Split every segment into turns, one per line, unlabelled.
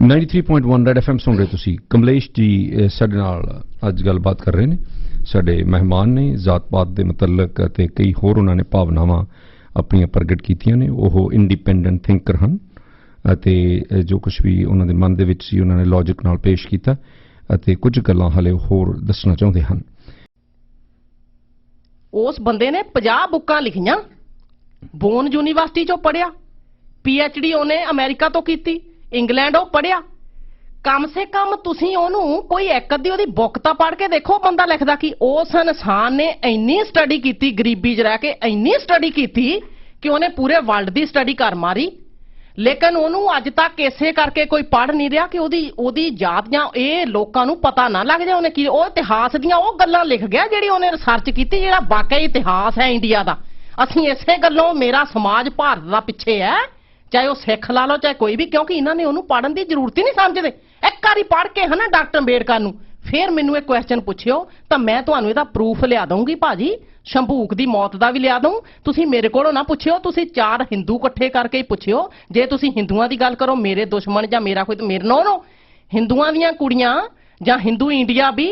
93.1 red FM ਸੁਣ ਰਹੇ ਤੁਸੀਂ। ਕਮਲੇਸ਼ ਜੀ ਸਾਡੇ ਨਾਲ ਅੱਜ ਗੱਲਬਾਤ ਕਰ ਰਹੇ ਨੇ, ਸਾਡੇ ਮਹਿਮਾਨ ਨੇ। ਜ਼ਾਤ ਪਾਤ ਦੇ ਮੁਤਲਕ ਅਤੇ ਕਈ ਹੋਰ ਉਹਨਾਂ ਨੇ ਭਾਵਨਾਵਾਂ ਆਪਣੀਆਂ ਪ੍ਰਗਟ ਕੀਤੀਆਂ ਨੇ। ਉਹ ਇੰਡੀਪੈਂਡੈਂਟ ਥਿੰਕਰ ਹਨ ਅਤੇ ਜੋ ਕੁਝ ਵੀ ਉਹਨਾਂ ਦੇ ਮਨ ਦੇ ਵਿੱਚ ਸੀ ਉਹਨਾਂ ਨੇ ਲੌਜਿਕ ਨਾਲ ਪੇਸ਼ ਕੀਤਾ ਅਤੇ ਕੁਝ ਗੱਲਾਂ ਹਾਲੇ ਹੋਰ ਦੱਸਣਾ ਚਾਹੁੰਦੇ ਹਨ।
ਉਸ ਬੰਦੇ ਨੇ 50 ਬੁੱਕਾਂ ਲਿਖੀਆਂ, ਬੋਨ ਯੂਨੀਵਰਸਿਟੀ ਚੋਂ ਪੜ੍ਹਿਆ, PhD ਉਹਨੇ ਅਮਰੀਕਾ ਤੋਂ ਕੀਤੀ, ਇੰਗਲੈਂਡ ਉਹ ਪੜ੍ਹਿਆ। ਕਮ ਸੇ ਕਮ ਤੁਸੀਂ ਉਹਨੂੰ ਕੋਈ ਇੱਕ ਅੱਧੀ ਉਹਦੀ ਬੁੱਕ ਤਾਂ ਪੜ੍ਹ ਕੇ ਦੇਖੋ, ਬੰਦਾ ਲਿਖਦਾ ਕਿ ਉਸ ਇਨਸਾਨ ਨੇ ਇੰਨੀ ਸਟੱਡੀ ਕੀਤੀ, ਗਰੀਬੀ 'ਚ ਰਹਿ ਕੇ ਇੰਨੀ ਸਟੱਡੀ ਕੀਤੀ ਕਿ ਉਹਨੇ ਪੂਰੇ ਵਰਲਡ ਦੀ ਸਟੱਡੀ ਕਰ ਮਾਰੀ। ਲੇਕਿਨ ਉਹਨੂੰ ਅੱਜ ਤੱਕ ਇਸੇ ਕਰਕੇ ਕੋਈ ਪੜ੍ਹ ਨਹੀਂ ਰਿਹਾ ਕਿ ਉਹਦੀ ਜਾਤ ਜਾਂ ਇਹ ਲੋਕਾਂ ਨੂੰ ਪਤਾ ਨਾ ਲੱਗ ਜਾਏ ਉਹਨੇ ਕੀ, ਉਹ ਇਤਿਹਾਸ ਦੀਆਂ ਉਹ ਗੱਲਾਂ ਲਿਖ ਗਿਆ ਜਿਹੜੀ ਉਹਨੇ ਰਿਸਰਚ ਕੀਤੀ, ਜਿਹੜਾ ਵਾਕਈ ਇਤਿਹਾਸ ਹੈ ਇੰਡੀਆ ਦਾ। ਅਸੀਂ ਇਸੇ ਗੱਲੋਂ ਮੇਰਾ ਸਮਾਜ ਭਾਰਤ ਦਾ ਪਿੱਛੇ ਹੈ, ਚਾਹੇ ਉਹ ਸਿੱਖ ਲਾ ਲਓ ਚਾਹੇ ਕੋਈ ਵੀ, ਕਿਉਂਕਿ ਇਹਨਾਂ ਨੇ ਉਹਨੂੰ ਪੜ੍ਹਨ ਦੀ ਜ਼ਰੂਰਤ ਹੀ ਨਹੀਂ ਸਮਝਦੇ। ਇੱਕ ਵਾਰੀ ਪੜ੍ਹ ਕੇ ਹਨਾ ਡਾਕਟਰ ਅੰਬੇਡਕਰ ਨੂੰ, ਫਿਰ ਮੈਨੂੰ ਇਹ ਕੁਐਸਚਨ ਪੁੱਛਿਓ ਤਾਂ ਮੈਂ ਤੁਹਾਨੂੰ ਇਹਦਾ ਪ੍ਰੂਫ ਲਿਆ ਦਊਂਗੀ ਭਾਜੀ, ਸ਼ੰਭੂਕ ਦੀ ਮੌਤ ਦਾ ਵੀ ਲਿਆ ਦਊਂ। ਤੁਸੀਂ ਮੇਰੇ ਕੋਲੋਂ ਨਾ ਪੁੱਛਿਓ, ਤੁਸੀਂ 4 ਹਿੰਦੂ ਇਕੱਠੇ ਕਰਕੇ ਹੀ ਪੁੱਛਿਓ। ਜੇ ਤੁਸੀਂ ਹਿੰਦੂਆਂ ਦੀ ਗੱਲ ਕਰੋ, ਮੇਰੇ ਦੁਸ਼ਮਣ ਜਾਂ ਮੇਰਾ ਕੋਈ, ਮੇਰੇ ਨੋ ਹਿੰਦੂਆਂ ਦੀਆਂ ਕੁੜੀਆਂ ਜਾਂ ਹਿੰਦੂ ਇੰਡੀਆ ਵੀ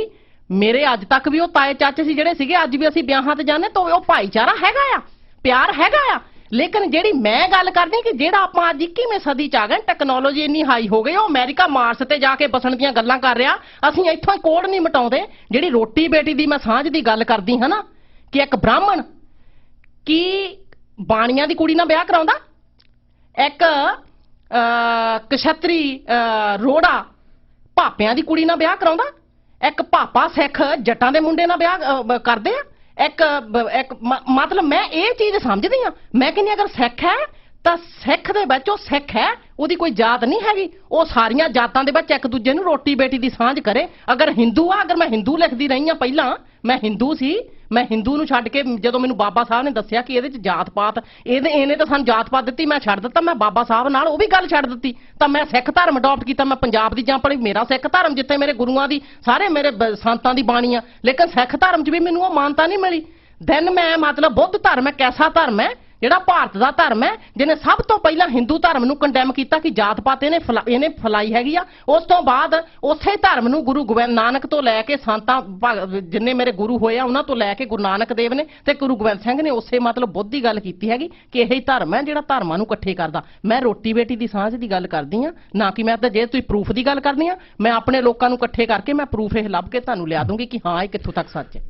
ਮੇਰੇ ਅੱਜ ਤੱਕ ਵੀ ਉਹ ਤਾਏ ਚਾਚੇ ਸੀ ਜਿਹੜੇ ਸੀਗੇ, ਅੱਜ ਵੀ ਅਸੀਂ ਵਿਆਹਾਂ ਤੇ ਜਾਂਦੇ ਤਾਂ ਉਹ ਭਾਈਚਾਰਾ ਹੈਗਾ ਆ, ਪਿਆਰ ਹੈਗਾ ਆ। ਲੇਕਿਨ ਜਿਹੜੀ ਮੈਂ ਗੱਲ ਕਰਦੀ ਕਿ ਜਿਹੜਾ ਆਪਾਂ ਅੱਜ 21ਵੀਂ ਸਦੀ 'ਚ ਆ ਗਏ, ਟੈਕਨੋਲੋਜੀ ਇੰਨੀ ਹਾਈ ਹੋ ਗਈ, ਉਹ ਅਮਰੀਕਾ ਮਾਰਸ ਤੇ ਜਾ ਕੇ ਬਸਣ ਦੀਆਂ ਗੱਲਾਂ ਕਰ ਰਿਹਾ, ਅਸੀਂ ਇੱਥੋਂ ਹੀ ਕੋਡ ਨਹੀਂ ਮਿਟਾਉਂਦੇ। ਜਿਹੜੀ ਰੋਟੀ ਬੇਟੀ ਦੀ ਮੈਂ ਸਾਂਝ ਦੀ ਗੱਲ ਕਰਦੀ ਹਾਂ ਨਾ, ਕਿ ਇੱਕ ਬ੍ਰਾਹਮਣ ਕੀ ਬਾਣੀਆਂ ਦੀ ਕੁੜੀ ਨਾਲ ਵਿਆਹ ਕਰਾਉਂਦਾ, ਇੱਕ ਕਸ਼ਤਰੀ ਰੋੜਾ ਭਾਪਿਆਂ ਦੀ ਕੁੜੀ ਨਾਲ ਵਿਆਹ ਕਰਾਉਂਦਾ, ਇੱਕ ਭਾਪਾ ਸਿੱਖ ਜੱਟਾਂ ਦੇ ਮੁੰਡੇ ਨਾਲ ਵਿਆਹ ਕਰਦੇ ਆ। ਇੱਕ ਮਤਲਬ ਮੈਂ ਇਹ ਚੀਜ਼ ਸਮਝਦੀ ਹਾਂ, ਮੈਂ ਕਹਿੰਦੀ ਅਗਰ ਸਿੱਖ ਹੈ ਤਾਂ ਸਿੱਖ ਦੇ ਵਿੱਚ ਉਹ ਸਿੱਖ ਹੈ, ਉਹਦੀ ਕੋਈ ਜਾਤ ਨਹੀਂ ਹੈਗੀ, ਉਹ ਸਾਰੀਆਂ ਜਾਤਾਂ ਦੇ ਵਿੱਚ ਇੱਕ ਦੂਜੇ ਨੂੰ ਰੋਟੀ ਬੇਟੀ ਦੀ ਸਾਂਝ ਕਰੇ। ਅਗਰ ਹਿੰਦੂ ਆ, ਅਗਰ ਮੈਂ ਹਿੰਦੂ ਲਿਖਦੀ ਰਹੀ ਹਾਂ, ਪਹਿਲਾਂ ਮੈਂ ਹਿੰਦੂ ਸੀ, ਮੈਂ ਹਿੰਦੂ ਨੂੰ ਛੱਡ ਕੇ ਜਦੋਂ ਮੈਨੂੰ ਬਾਬਾ ਸਾਹਿਬ ਨੇ ਦੱਸਿਆ ਕਿ ਇਹਦੇ 'ਚ ਜਾਤ ਪਾਤ, ਇਹਨੇ ਤਾਂ ਸਾਨੂੰ ਜਾਤ ਪਾਤ ਦਿੱਤੀ, ਮੈਂ ਛੱਡ ਦਿੱਤਾ। ਮੈਂ ਬਾਬਾ ਸਾਹਿਬ ਨਾਲ ਉਹ ਵੀ ਗੱਲ ਛੱਡ ਦਿੱਤੀ ਤਾਂ ਮੈਂ ਸਿੱਖ ਧਰਮ ਅਡਾਪਟ ਕੀਤਾ। ਮੈਂ ਪੰਜਾਬ ਦੀ ਜਾਂ ਪੜ੍ਹੀ, ਮੇਰਾ ਸਿੱਖ ਧਰਮ ਜਿੱਥੇ ਮੇਰੇ ਗੁਰੂਆਂ ਦੀ ਸਾਰੇ ਮੇਰੇ ਸੰਤਾਂ ਦੀ ਬਾਣੀ ਆ, ਲੇਕਿਨ ਸਿੱਖ ਧਰਮ 'ਚ ਵੀ ਮੈਨੂੰ ਉਹ ਮਾਨਤਾ ਨਹੀਂ ਮਿਲੀ। ਦੈਨ ਮੈਂ ਮਤਲਬ ਬੁੱਧ ਧਰਮ ਇੱਕ ਐਸਾ ਧਰਮ ਹੈ ਜਿਹੜਾ ਭਾਰਤ ਦਾ ਧਰਮ ਹੈ ਜਿਹਨੇ ਸਭ ਤੋਂ ਪਹਿਲਾਂ ਹਿੰਦੂ ਧਰਮ ਨੂੰ ਕੰਡੈਮ ਕੀਤਾ ਕਿ ਜਾਤ ਪਾਤ ਇਹਨੇ ਫਲਾਈ ਹੈਗੀ ਆ। ਉਸ ਤੋਂ ਬਾਅਦ ਉਸੇ ਧਰਮ ਨੂੰ ਗੁਰੂ ਗੋਬਿੰਦ ਨਾਨਕ ਤੋਂ ਲੈ ਕੇ ਸੰਤਾਂ ਜਿੰਨੇ ਮੇਰੇ ਗੁਰੂ ਹੋਏ ਆ ਉਹਨਾਂ ਤੋਂ ਲੈ ਕੇ ਗੁਰੂ ਨਾਨਕ ਦੇਵ ਨੇ ਤੇ ਗੁਰੂ ਗੋਬਿੰਦ ਸਿੰਘ ਨੇ ਉਸੇ ਮਤਲਬ ਬੁੱਧ ਦੀ ਗੱਲ ਕੀਤੀ ਹੈਗੀ ਕਿ ਇਹੀ ਧਰਮ ਹੈ ਜਿਹੜਾ ਧਰਮਾਂ ਨੂੰ ਇਕੱਠੇ ਕਰਦਾ। ਮੈਂ ਰੋਟੀ ਬੇਟੀ ਦੀ ਸਾਂਝ ਦੀ ਗੱਲ ਕਰਦੀ ਹਾਂ, ਨਾ ਕਿ ਮੈਂ ਤਾਂ ਜੇ ਤੁਸੀਂ ਪ੍ਰੂਫ ਦੀ ਗੱਲ ਕਰਨੀ ਆ, ਮੈਂ ਆਪਣੇ ਲੋਕਾਂ ਨੂੰ ਇਕੱਠੇ ਕਰਕੇ ਮੈਂ ਪ੍ਰੂਫ ਇਹ ਲੱਭ ਕੇ ਤੁਹਾਨੂੰ ਲਿਆ ਦੂੰਗੀ ਕਿ ਹਾਂ ਇਹ ਕਿੱਥੋਂ ਤੱਕ ਸੱਚ ਹੈ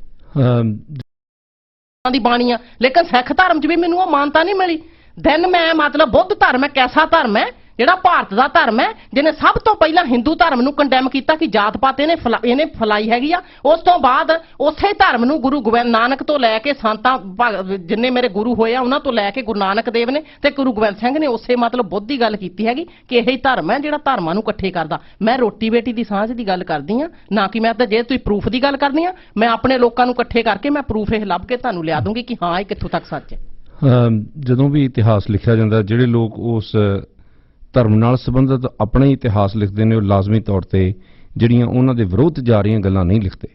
ਦੀ ਬਾਣੀ ਆ। ਲੇਕਿਨ ਸਿੱਖ ਧਰਮ 'ਚ ਵੀ ਮੈਨੂੰ ਉਹ ਮਾਨਤਾ ਨਹੀਂ ਮਿਲੀ। ਦੈਨ ਮੈਂ ਮਤਲਬ ਬੁੱਧ ਧਰਮ ਇੱਕ ਐਸਾ ਧਰਮ ਹੈ ਜਿਹੜਾ ਭਾਰਤ ਦਾ ਧਰਮ ਹੈ ਜਿਹਨੇ ਸਭ ਤੋਂ ਪਹਿਲਾਂ ਹਿੰਦੂ ਧਰਮ ਨੂੰ ਕੰਡੈਮ ਕੀਤਾ ਕਿ ਜਾਤ ਪਾਤ ਇਹਨੇ ਫਲਾਈ ਹੈਗੀ ਆ। ਉਸ ਤੋਂ ਬਾਅਦ ਉਸੇ ਧਰਮ ਨੂੰ ਗੁਰੂ ਗੋਬਿੰਦ ਨਾਨਕ ਤੋਂ ਲੈ ਕੇ ਸੰਤਾਂ ਜਿੰਨੇ ਮੇਰੇ ਗੁਰੂ ਹੋਏ ਆ ਉਹਨਾਂ ਤੋਂ ਲੈ ਕੇ ਗੁਰੂ ਨਾਨਕ ਦੇਵ ਨੇ ਤੇ ਗੁਰੂ ਗੋਬਿੰਦ ਸਿੰਘ ਨੇ ਉਸੇ ਮਤਲਬ ਬੁੱਧ ਦੀ ਗੱਲ ਕੀਤੀ ਹੈਗੀ ਕਿ ਇਹੀ ਧਰਮ ਹੈ ਜਿਹੜਾ ਧਰਮਾਂ ਨੂੰ ਇਕੱਠੇ ਕਰਦਾ। ਮੈਂ ਰੋਟੀ ਬੇਟੀ ਦੀ ਸਾਂਝ ਦੀ ਗੱਲ ਕਰਦੀ ਹਾਂ, ਨਾ ਕਿ ਮੈਂ ਤਾਂ ਜੇ ਤੁਸੀਂ ਪ੍ਰੂਫ ਦੀ ਗੱਲ ਕਰਨੀ ਆ, ਮੈਂ ਆਪਣੇ ਲੋਕਾਂ ਨੂੰ ਇਕੱਠੇ ਕਰਕੇ ਮੈਂ ਪ੍ਰੂਫ ਇਹ ਲੱਭ ਕੇ ਤੁਹਾਨੂੰ ਲਿਆ ਦੂੰਗੀ ਕਿ ਹਾਂ ਇਹ ਕਿੱਥੋਂ ਤੱਕ ਸੱਚ ਹੈ।
ਜਦੋਂ ਵੀ ਇਤਿਹਾਸ ਲਿਖਿਆ ਜਾਂਦਾ, ਜਿਹੜੇ ਲੋਕ ਉਸ ਧਰਮ ਨਾਲ ਸੰਬੰਧਿਤ ਆਪਣਾ ਹੀ ਇਤਿਹਾਸ ਲਿਖਦੇ ਨੇ, ਉਹ ਲਾਜ਼ਮੀ ਤੌਰ 'ਤੇ ਜਿਹੜੀਆਂ ਉਹਨਾਂ ਦੇ ਵਿਰੋਧ ਜਾ ਰਹੀਆਂ ਗੱਲਾਂ ਨਹੀਂ ਲਿਖਦੇ।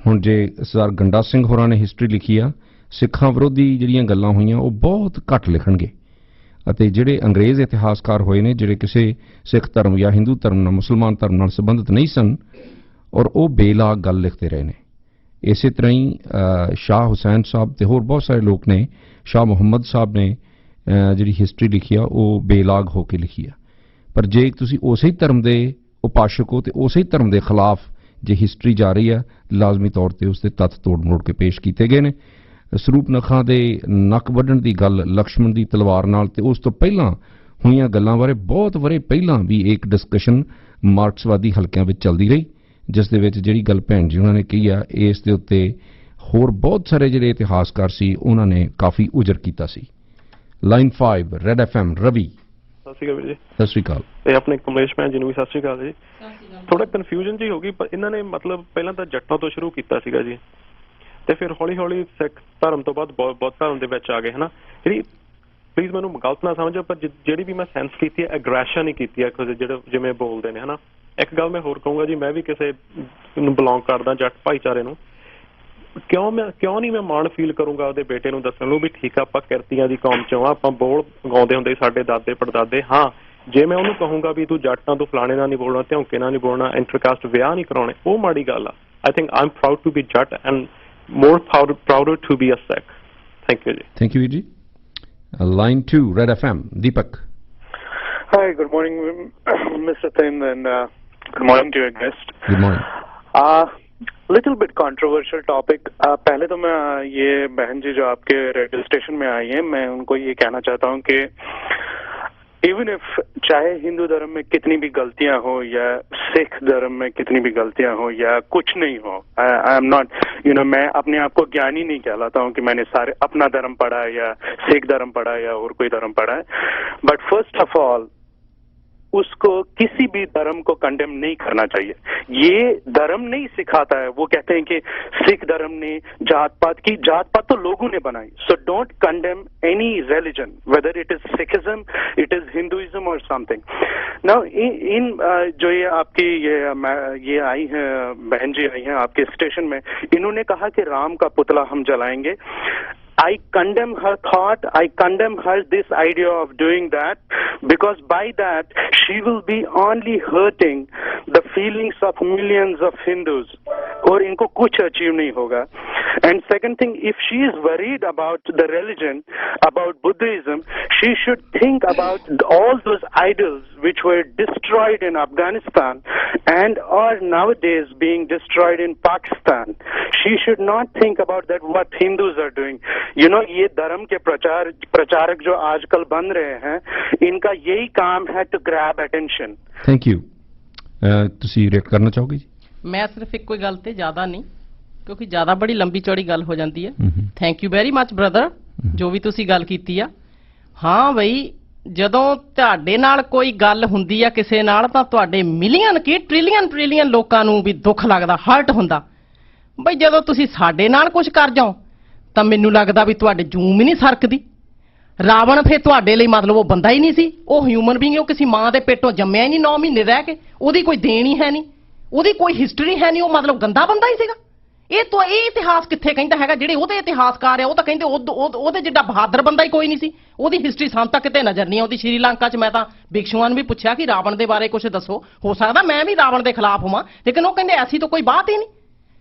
ਹੁਣ ਜੇ ਸਰਦਾਰ ਗੰਡਾ ਸਿੰਘ ਹੋਰਾਂ ਨੇ ਹਿਸਟਰੀ ਲਿਖੀ ਆ, ਸਿੱਖਾਂ ਵਿਰੋਧੀ ਜਿਹੜੀਆਂ ਗੱਲਾਂ ਹੋਈਆਂ ਉਹ ਬਹੁਤ ਘੱਟ ਲਿਖਣਗੇ। ਅਤੇ ਜਿਹੜੇ ਅੰਗਰੇਜ਼ ਇਤਿਹਾਸਕਾਰ ਹੋਏ ਨੇ, ਜਿਹੜੇ ਕਿਸੇ ਸਿੱਖ ਧਰਮ ਜਾਂ ਹਿੰਦੂ ਧਰਮ ਨਾਲ, ਮੁਸਲਮਾਨ ਧਰਮ ਨਾਲ ਸੰਬੰਧਿਤ ਨਹੀਂ ਸਨ, ਔਰ ਉਹ ਬੇਲਾਗ ਗੱਲ ਲਿਖਦੇ ਰਹੇ ਨੇ। ਇਸੇ ਤਰ੍ਹਾਂ ਹੀ ਸ਼ਾਹ ਹੁਸੈਨ ਸਾਹਿਬ ਅਤੇ ਹੋਰ ਬਹੁਤ ਸਾਰੇ ਲੋਕ ਨੇ, ਸ਼ਾਹ ਮੁਹੰਮਦ ਸਾਹਿਬ ਨੇ ਜਿਹੜੀ ਹਿਸਟਰੀ ਲਿਖੀ ਆ ਉਹ ਬੇਲਾਗ ਹੋ ਕੇ ਲਿਖੀ ਆ। ਪਰ ਜੇ ਤੁਸੀਂ ਉਸੇ ਧਰਮ ਦੇ ਉਪਾਸ਼ਕ ਹੋ ਅਤੇ ਉਸੇ ਧਰਮ ਦੇ ਖਿਲਾਫ ਜੇ ਹਿਸਟਰੀ ਜਾ ਰਹੀ ਆ, ਲਾਜ਼ਮੀ ਤੌਰ 'ਤੇ ਉਸ ਦੇ ਤੱਥ ਤੋੜ ਮਰੋੜ ਕੇ ਪੇਸ਼ ਕੀਤੇ ਗਏ ਨੇ। ਸਰੂਪ ਨਖਾਂ ਦੇ ਨੱਕ ਵੱਢਣ ਦੀ ਗੱਲ ਲਕਸ਼ਮਣ ਦੀ ਤਲਵਾਰ ਨਾਲ ਅਤੇ ਉਸ ਤੋਂ ਪਹਿਲਾਂ ਹੋਈਆਂ ਗੱਲਾਂ ਬਾਰੇ ਬਹੁਤ ਵਰੇ ਪਹਿਲਾਂ ਵੀ ਇੱਕ ਡਿਸਕਸ਼ਨ ਮਾਰਕਸਵਾਦੀ ਹਲਕਿਆਂ ਵਿੱਚ ਚੱਲਦੀ ਰਹੀ, ਜਿਸ ਦੇ ਵਿੱਚ ਜਿਹੜੀ ਗੱਲ ਭੈਣ ਜੀ ਉਹਨਾਂ ਨੇ ਕਹੀ ਆ, ਇਸ ਦੇ ਉੱਤੇ ਹੋਰ ਬਹੁਤ ਸਾਰੇ ਜਿਹੜੇ ਇਤਿਹਾਸਕਾਰ ਸੀ ਉਹਨਾਂ ਨੇ ਕਾਫੀ ਉਜਰ ਕੀਤਾ ਸੀ। Line 5 red FM Ravi.
ਸਤਿ ਸ਼੍ਰੀ ਅਕਾਲ ਜੀ।
ਸਤਿ ਸ਼੍ਰੀ ਅਕਾਲ।
ਤੇ ਆਪਣੇ ਕਮਲੇਸ਼ ਭੈਣ ਜੀ ਨੂੰ ਵੀ ਸਤਿ ਸ਼੍ਰੀ ਅਕਾਲ ਜੀ। ਥੋੜਾ ਕਨਫਿਊਜ਼ਨ ਜੀ ਹੋ ਗਈ, ਪਰ ਇਹਨਾਂ ਨੇ ਮਤਲਬ ਪਹਿਲਾਂ ਤਾਂ ਜੱਟਾਂ ਤੋਂ ਸ਼ੁਰੂ ਕੀਤਾ ਸੀਗਾ ਜੀ, ਤੇ ਫਿਰ ਹੌਲੀ ਹੌਲੀ ਸਿੱਖ ਧਰਮ ਤੋਂ ਬਾਅਦ ਬੌਧ ਧਰਮ ਦੇ ਵਿੱਚ ਆ ਗਏ ਹਨਾ। ਜਿਹੜੀ ਪਲੀਜ਼ ਮੈਨੂੰ ਗਲਤ ਨਾ ਸਮਝੋ, ਪਰ ਜਿਹੜੀ ਵੀ ਮੈਂ ਸੈਂਸ ਕੀਤੀ ਹੈ ਐਗਰੈਸ਼ਨ ਹੀ ਕੀਤੀ ਹੈ, ਜਿਹੜੇ ਜਿਵੇਂ ਬੋਲਦੇ ਨੇ ਹਨਾ। ਇੱਕ ਗੱਲ ਮੈਂ ਹੋਰ ਕਹੂੰਗਾ ਜੀ, ਮੈਂ ਵੀ ਕਿਸੇ ਨੂੰ ਬਿਲੋਂਗ ਕਰਦਾ ਜੱਟ ਭਾਈਚਾਰੇ ਨੂੰ, ਕਿਉਂ ਨਹੀਂ ਮੈਂ ਮਾਣ ਫੀਲ ਕਰੂੰਗਾ ਉਹਦੇ ਬੇਟੇ ਨੂੰ ਦੱਸਣ ਨੂੰ ਵੀ ਠੀਕ ਆ ਆਪਾਂ ਕਿਰਤੀਆਂ ਦੀ ਕੌਮ ਚੋਂ ਆ, ਆਪਾਂ ਬੋਲ ਗਾਉਂਦੇ ਹੁੰਦੇ ਸਾਡੇ ਦਾਦੇ ਪੜਦਾਦੇ। ਹਾਂ ਜੇ ਮੈਂ ਉਹਨੂੰ ਕਹੂੰਗਾ ਵੀ ਤੂੰ ਜੱਟਾਂ ਤੋਂ ਫਲਾਣੇ ਨਾਲ ਨਹੀਂ ਬੋਲਣਾ, ਧਿਉਂਕੇ ਨਾਲ ਨਹੀਂ ਬੋਲਣਾ, ਇੰਟਰਕਾਸਟ ਵਿਆਹ ਨਹੀਂ ਕਰਾਉਣੇ, ਉਹ ਮਾੜੀ ਗੱਲ ਆ। I think I am proud to be Jatt and more prouder to be a Sikh. Thank you ਜੀ।
ਥੈਂਕ ਯੂ ਜੀ। Line 2 red FM Deepak.
Hi, good morning, Mr. Thin, and good morning to your guest.
Good morning.
Little bit controversial topic. पहले तो मैं ये बहन जी जो आपके radio station में आई हैं, मैं उनको ये कहना चाहता हूँ कि इवन इफ चाहे हिंदू धर्म में कितनी भी गलतियां हो या सिख धर्म में कितनी भी गलतियां हो या कुछ नहीं हो, आई एम नॉट मैं अपने आप को ज्ञानी नहीं कहलाता हूं कि मैंने सारे अपना धर्म पढ़ा है या सिख धर्म पढ़ा है या और कोई धर्म पढ़ा है, बट फर्स्ट ऑफ ऑल उसको किसी भी धर्म को कंडेम नहीं करना चाहिए। ये धर्म नहीं सिखाता है। वो कहते हैं कि सिख धर्म ने जात पात तो लोगों ने बनाई। So don't condemn any religion, whether it is Sikhism, it is Hinduism और समथिंग। नाउ इन जो ये आपकी ये आई है बहन जी आई हैं आपके स्टेशन में, इन्होंने कहा कि राम का पुतला हम जलाएंगे। I condemn her thought, I condemn her this idea of doing that, because by that she will be only hurting the feelings of millions of Hindus, और इनको कुछ अचीव नहीं होगा। And second thing, if she is worried about the religion, about Buddhism, she should think about all those idols which were destroyed in Afghanistan and are nowadays being destroyed in Pakistan. She should not think about that what Hindus are doing. ये धर्म के प्रचारक जो आजकल बन रहे हैं, इनका यही काम है to grab attention.
Thank you. ਤੁਸੀਂ ਰਿਐਕਟ ਕਰਨਾ ਚਾਹੋਗੇ ਜੀ?
ਮੈਂ ਸਿਰਫ ਇੱਕੋ ਹੀ ਗੱਲ ਤੇ ਜ਼ਿਆਦਾ ਨਹੀਂ, ਕਿਉਂਕਿ ਜ਼ਿਆਦਾ ਬੜੀ ਲੰਬੀ ਚੌੜੀ ਗੱਲ ਹੋ ਜਾਂਦੀ ਹੈ। Thank you very much brother, ਜੋ ਵੀ ਤੁਸੀਂ ਗੱਲ ਕੀਤੀ ਆ। ਹਾਂ ਬਈ, ਜਦੋਂ ਤੁਹਾਡੇ ਨਾਲ ਕੋਈ ਗੱਲ ਹੁੰਦੀ ਆ ਕਿਸੇ ਨਾਲ, ਤਾਂ ਤੁਹਾਡੇ ਮਿਲੀਅਨ ਕੀ ਟ੍ਰਿਲੀਅਨ ਲੋਕਾਂ ਨੂੰ ਵੀ ਦੁੱਖ ਲੱਗਦਾ, ਹਰਟ ਹੁੰਦਾ। ਬਈ ਜਦੋਂ ਤੁਸੀਂ ਸਾਡੇ ਨਾਲ ਕੁਝ ਕਰ ਜਾਓ ਤਾਂ ਮੈਨੂੰ ਲੱਗਦਾ ਵੀ ਤੁਹਾਡੇ ਜੂਮ ਹੀ ਨਹੀਂ ਸਰਕਦੀ। ਰਾਵਣ ਫਿਰ ਤੁਹਾਡੇ ਲਈ ਮਤਲਬ ਉਹ ਬੰਦਾ ਹੀ ਨਹੀਂ ਸੀ, ਉਹ ਹਿਊਮਨ ਬੀਇੰਗ, ਉਹ ਕਿਸੇ ਮਾਂ ਦੇ ਪੇਟੋਂ ਜੰਮਿਆ ਹੀ ਨਹੀਂ 9 ਮਹੀਨੇ ਰਹਿ ਕੇ, ਉਹਦੀ ਕੋਈ ਦੇਣ ਹੀ ਹੈ ਨਹੀਂ, ਉਹਦੀ ਕੋਈ ਹਿਸਟਰੀ ਹੈ ਨਹੀਂ, ਉਹ ਮਤਲਬ ਗੰਦਾ ਬੰਦਾ ਹੀ ਸੀਗਾ। ਇਹ ਇਤਿਹਾਸ ਕਿੱਥੇ ਕਹਿੰਦਾ ਹੈਗਾ? ਜਿਹੜੇ ਉਹਦੇ ਇਤਿਹਾਸਕਾਰ ਆ ਉਹ ਤਾਂ ਕਹਿੰਦੇ ਉਹਦੇ ਜਿੱਡਾ ਬਹਾਦਰ ਬੰਦਾ ਹੀ ਕੋਈ ਨਹੀਂ ਸੀ। ਉਹਦੀ ਹਿਸਟਰੀ ਸਾਨੂੰ ਤਾਂ ਕਿਤੇ ਨਜ਼ਰ ਨਹੀਂ ਆਉਂਦੀ। ਸ਼੍ਰੀਲੰਕਾ 'ਚ ਮੈਂ ਤਾਂ ਭਿਕਸ਼ੂਆਂ ਨੂੰ ਵੀ ਪੁੱਛਿਆ ਕਿ ਰਾਵਣ ਦੇ ਬਾਰੇ ਕੁਝ ਦੱਸੋ, ਹੋ ਸਕਦਾ ਮੈਂ ਵੀ ਰਾਵਣ ਦੇ ਖਿਲਾਫ ਹੋਵਾਂ, ਲੇਕਿਨ ਉਹ ਕਹਿੰਦੇ ਐਸੀ ਤਾਂ ਕੋਈ ਬਾਤ ਹੀ ਨਹੀਂ।